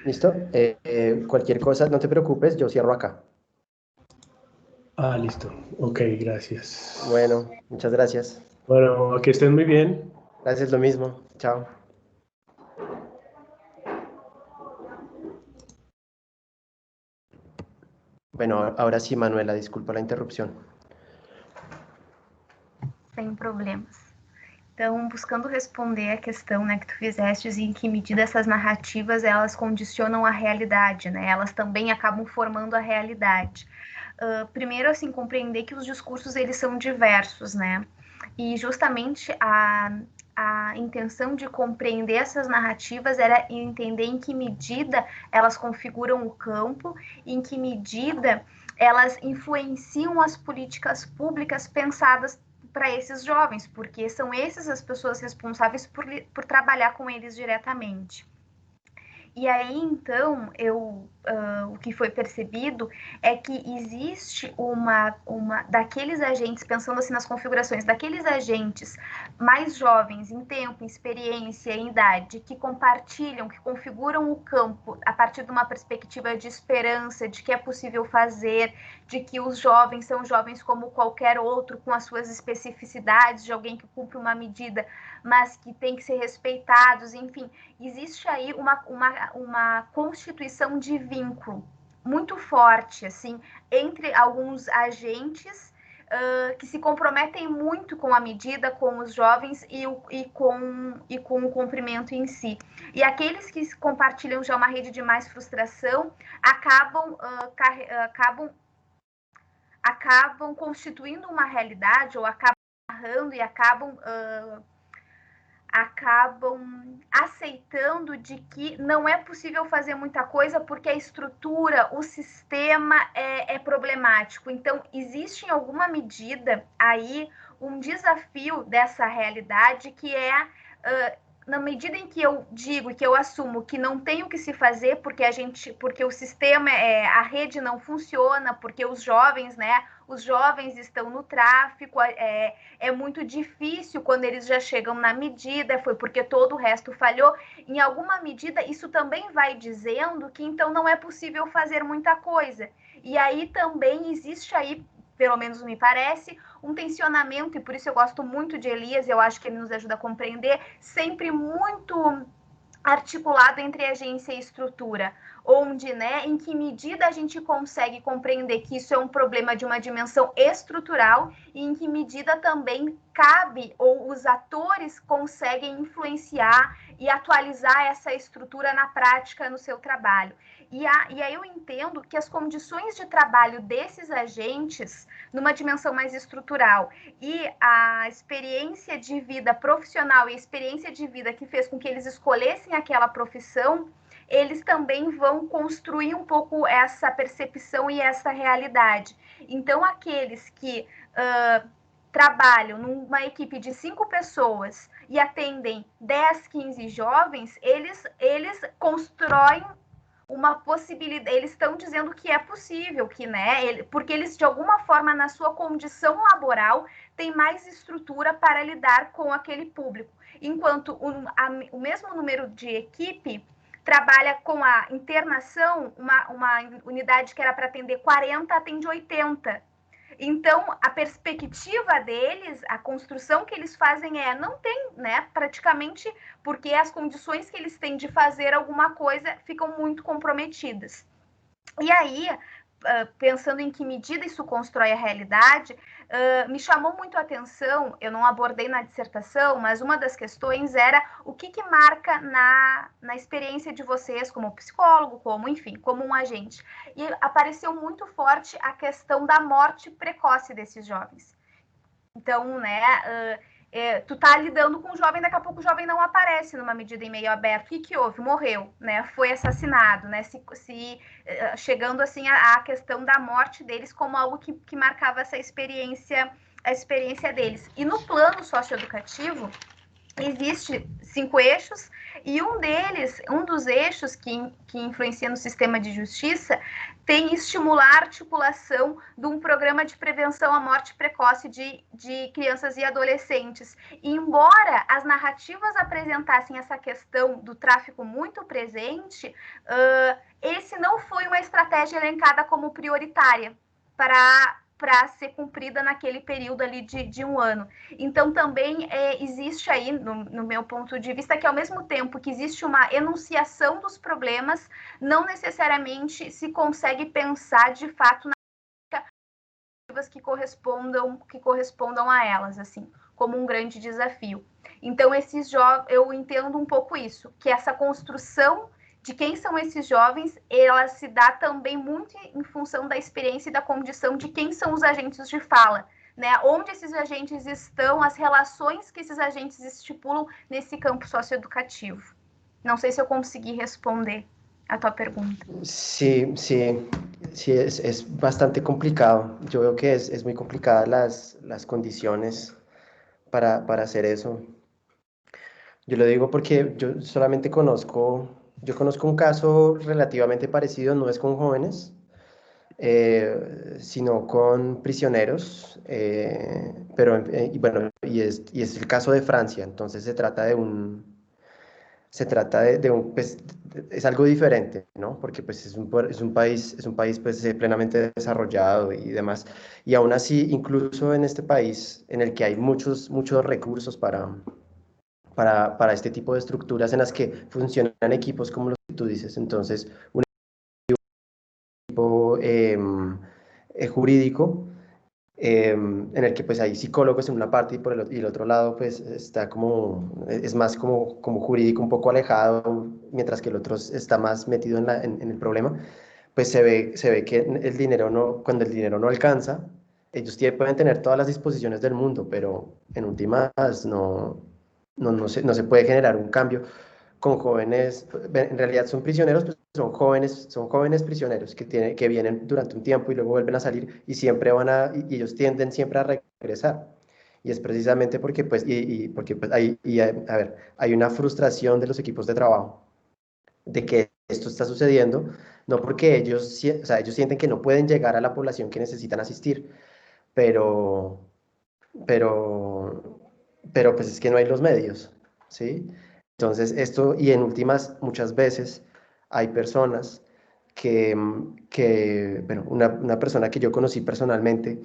¿Listo? Cualquier cosa, no te preocupes, yo cierro acá. Listo. Ok, gracias. Bueno, muchas gracias. Bueno, que estén muy bien. Gracias, lo mismo. Chao. Bueno, ahora sí, Manuela, disculpa la interrupção. Sem problemas. Então, buscando responder a questão, né, que tu fizeste, em que medida essas narrativas, elas condicionam a realidade, né? Elas também acabam formando a realidade. Primeiro, assim, compreender que os discursos, eles são diversos, né? E justamente a intenção de compreender essas narrativas era entender em que medida elas configuram o campo, em que medida elas influenciam as políticas públicas pensadas para esses jovens, porque são essas as pessoas responsáveis por trabalhar com eles diretamente. E aí, então, o que foi percebido é que existe daqueles agentes, pensando assim nas configurações, daqueles agentes mais jovens em tempo, em experiência, em idade, que compartilham, que configuram o campo a partir de uma perspectiva de esperança, de que é possível fazer, de que os jovens são jovens como qualquer outro, com as suas especificidades, de alguém que cumpre uma medida, mas que tem que ser respeitados, enfim, existe aí uma constituição de vínculo muito forte, assim, entre alguns agentes que se comprometem muito com a medida, com os jovens e com o cumprimento em si. E aqueles que compartilham já uma rede de mais frustração acabam acabam constituindo uma realidade, ou acabam narrando e acabam aceitando de que não é possível fazer muita coisa porque a estrutura, o sistema é problemático. Então, existe em alguma medida aí um desafio dessa realidade que é... na medida em que eu digo e que eu assumo que não tem o que se fazer porque o sistema, a rede não funciona, porque os jovens estão no tráfico, é muito difícil quando eles já chegam na medida, foi porque todo o resto falhou. Em alguma medida, isso também vai dizendo que então não é possível fazer muita coisa. E aí também existe aí, pelo menos me parece, um tensionamento, e por isso eu gosto muito de Elias, eu acho que ele nos ajuda a compreender, sempre muito articulado entre agência e estrutura, onde, em que medida a gente consegue compreender que isso é um problema de uma dimensão estrutural e em que medida também cabe ou os atores conseguem influenciar e atualizar essa estrutura na prática no seu trabalho. E aí eu entendo que as condições de trabalho desses agentes, numa dimensão mais estrutural, e a experiência de vida profissional e a experiência de vida que fez com que eles escolhessem aquela profissão, eles também vão construir um pouco essa percepção e essa realidade. Então, aqueles que trabalham numa equipe de 5 pessoas e atendem 10, 15 jovens, eles constroem uma possibilidade, eles estão dizendo que é possível, porque eles, de alguma forma, na sua condição laboral, têm mais estrutura para lidar com aquele público. Enquanto o mesmo número de equipe trabalha com a internação, uma unidade que era para atender 40, atende 80. Então, a perspectiva deles, a construção que eles fazem não tem, praticamente, porque as condições que eles têm de fazer alguma coisa ficam muito comprometidas. E aí, pensando em que medida isso constrói a realidade, me chamou muito a atenção, eu não abordei na dissertação, mas uma das questões era o que marca na experiência de vocês como psicólogo, como um agente. E apareceu muito forte a questão da morte precoce desses jovens. Então, tu tá lidando com o jovem, daqui a pouco o jovem não aparece numa medida em meio aberto. O que houve? Morreu, foi assassinado, chegando assim à questão da morte deles como algo que marcava essa experiência, a experiência deles. E no plano socioeducativo, existe 5 eixos, e um dos eixos que influencia no sistema de justiça tem estimular a articulação de um programa de prevenção à morte precoce de crianças e adolescentes. E embora as narrativas apresentassem essa questão do tráfico muito presente, esse não foi uma estratégia elencada como prioritária para ser cumprida naquele período ali de um ano. Então, também existe aí, no meu ponto de vista, que ao mesmo tempo que existe uma enunciação dos problemas, não necessariamente se consegue pensar, de fato, nas que correspondam a elas, assim, como um grande desafio. Então, eu entendo um pouco isso, que essa construção de quem são esses jovens, ela se dá também muito em função da experiência e da condição de quem são os agentes de fala, onde esses agentes estão, as relações que esses agentes estipulam nesse campo socioeducativo. Não sei se eu consegui responder a tua pergunta. Sí, es bastante complicado. Yo veo que es muy complicada las condiciones para hacer eso. Yo lo digo porque yo solamente conozco un caso relativamente parecido, no es con jóvenes, sino con prisioneros, pero y es el caso de Francia. Entonces se trata de un pues, es algo diferente, ¿no? Porque pues es un país pues plenamente desarrollado y demás. Y aún así, incluso en este país en el que hay muchos recursos para este tipo de estructuras en las que funcionan equipos como los que tú dices. Entonces, un equipo jurídico en el que pues hay psicólogos en una parte y el otro lado pues está es más como jurídico, un poco alejado, mientras que el otro está más metido en el problema, pues se ve que cuando el dinero no alcanza, ellos pueden tener todas las disposiciones del mundo, pero en últimas no se puede generar un cambio con jóvenes, en realidad son prisioneros, pues son jóvenes prisioneros que vienen durante un tiempo y luego vuelven a salir y siempre y ellos tienden siempre a regresar. Y es precisamente porque, pues, porque, pues, a ver, hay una frustración de los equipos de trabajo de que esto está sucediendo, no porque o sea, ellos sienten que no pueden llegar a la población que necesitan asistir, pero, pero, pero pues es que no hay los medios, ¿sí? Entonces, y en últimas, muchas veces hay personas bueno, una persona que yo conocí personalmente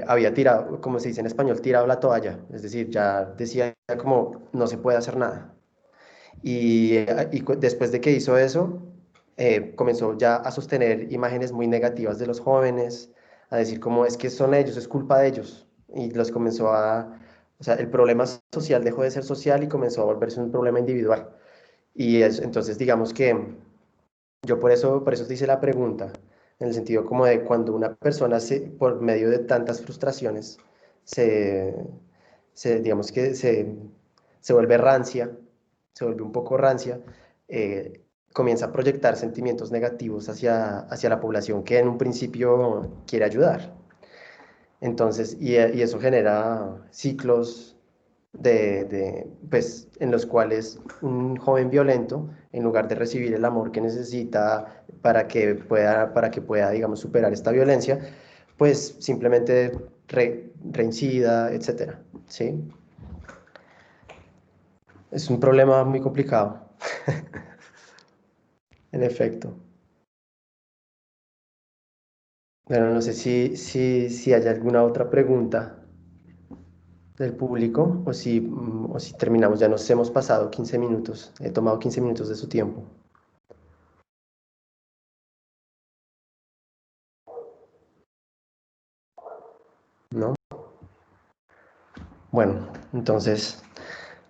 había tirado, como se dice en español, tirado la toalla, es decir, ya decía como no se puede hacer nada. Después de que hizo eso, comenzó ya a sostener imágenes muy negativas de los jóvenes, a decir como es que son ellos, es culpa de ellos, y los comenzó o sea, el problema social dejó de ser social y comenzó a volverse un problema individual. Entonces, digamos que yo por eso te hice la pregunta, en el sentido como de cuando una persona por medio de tantas frustraciones se, digamos que se vuelve rancia, se vuelve un poco rancia, comienza a proyectar sentimientos negativos hacia la población que en un principio quiere ayudar. Entonces, y eso genera ciclos pues, en los cuales un joven violento, en lugar de recibir el amor que necesita para que pueda, digamos, superar esta violencia, pues simplemente reincida, etcétera, ¿sí? Es un problema muy complicado, en efecto. Bueno, no sé si hay alguna otra pregunta del público o si terminamos. Ya nos hemos pasado 15 minutos. He tomado 15 minutos de su tiempo. ¿No? Bueno, entonces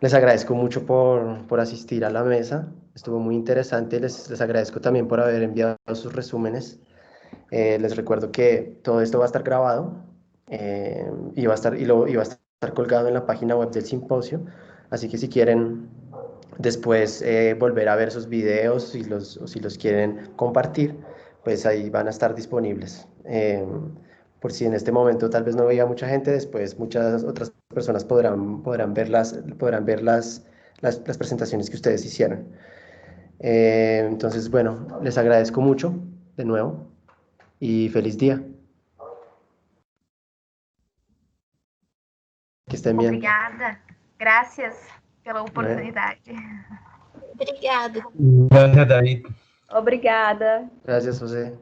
les agradezco mucho por asistir a la mesa. Estuvo muy interesante. Les agradezco también por haber enviado sus resúmenes. Les recuerdo que todo esto va a estar grabado y va a estar colgado en la página web del simposio. Así que si quieren después volver a ver sus videos o si los quieren compartir, pues ahí van a estar disponibles. Por si en este momento tal vez no veía mucha gente, después muchas otras personas podrán ver las presentaciones que ustedes hicieron. Entonces, bueno, les agradezco mucho de nuevo y feliz día. Que estén bien. Obrigada. Gracias pela oportunidade. Obrigada. Gracias, David. Obrigada. Gracias, José.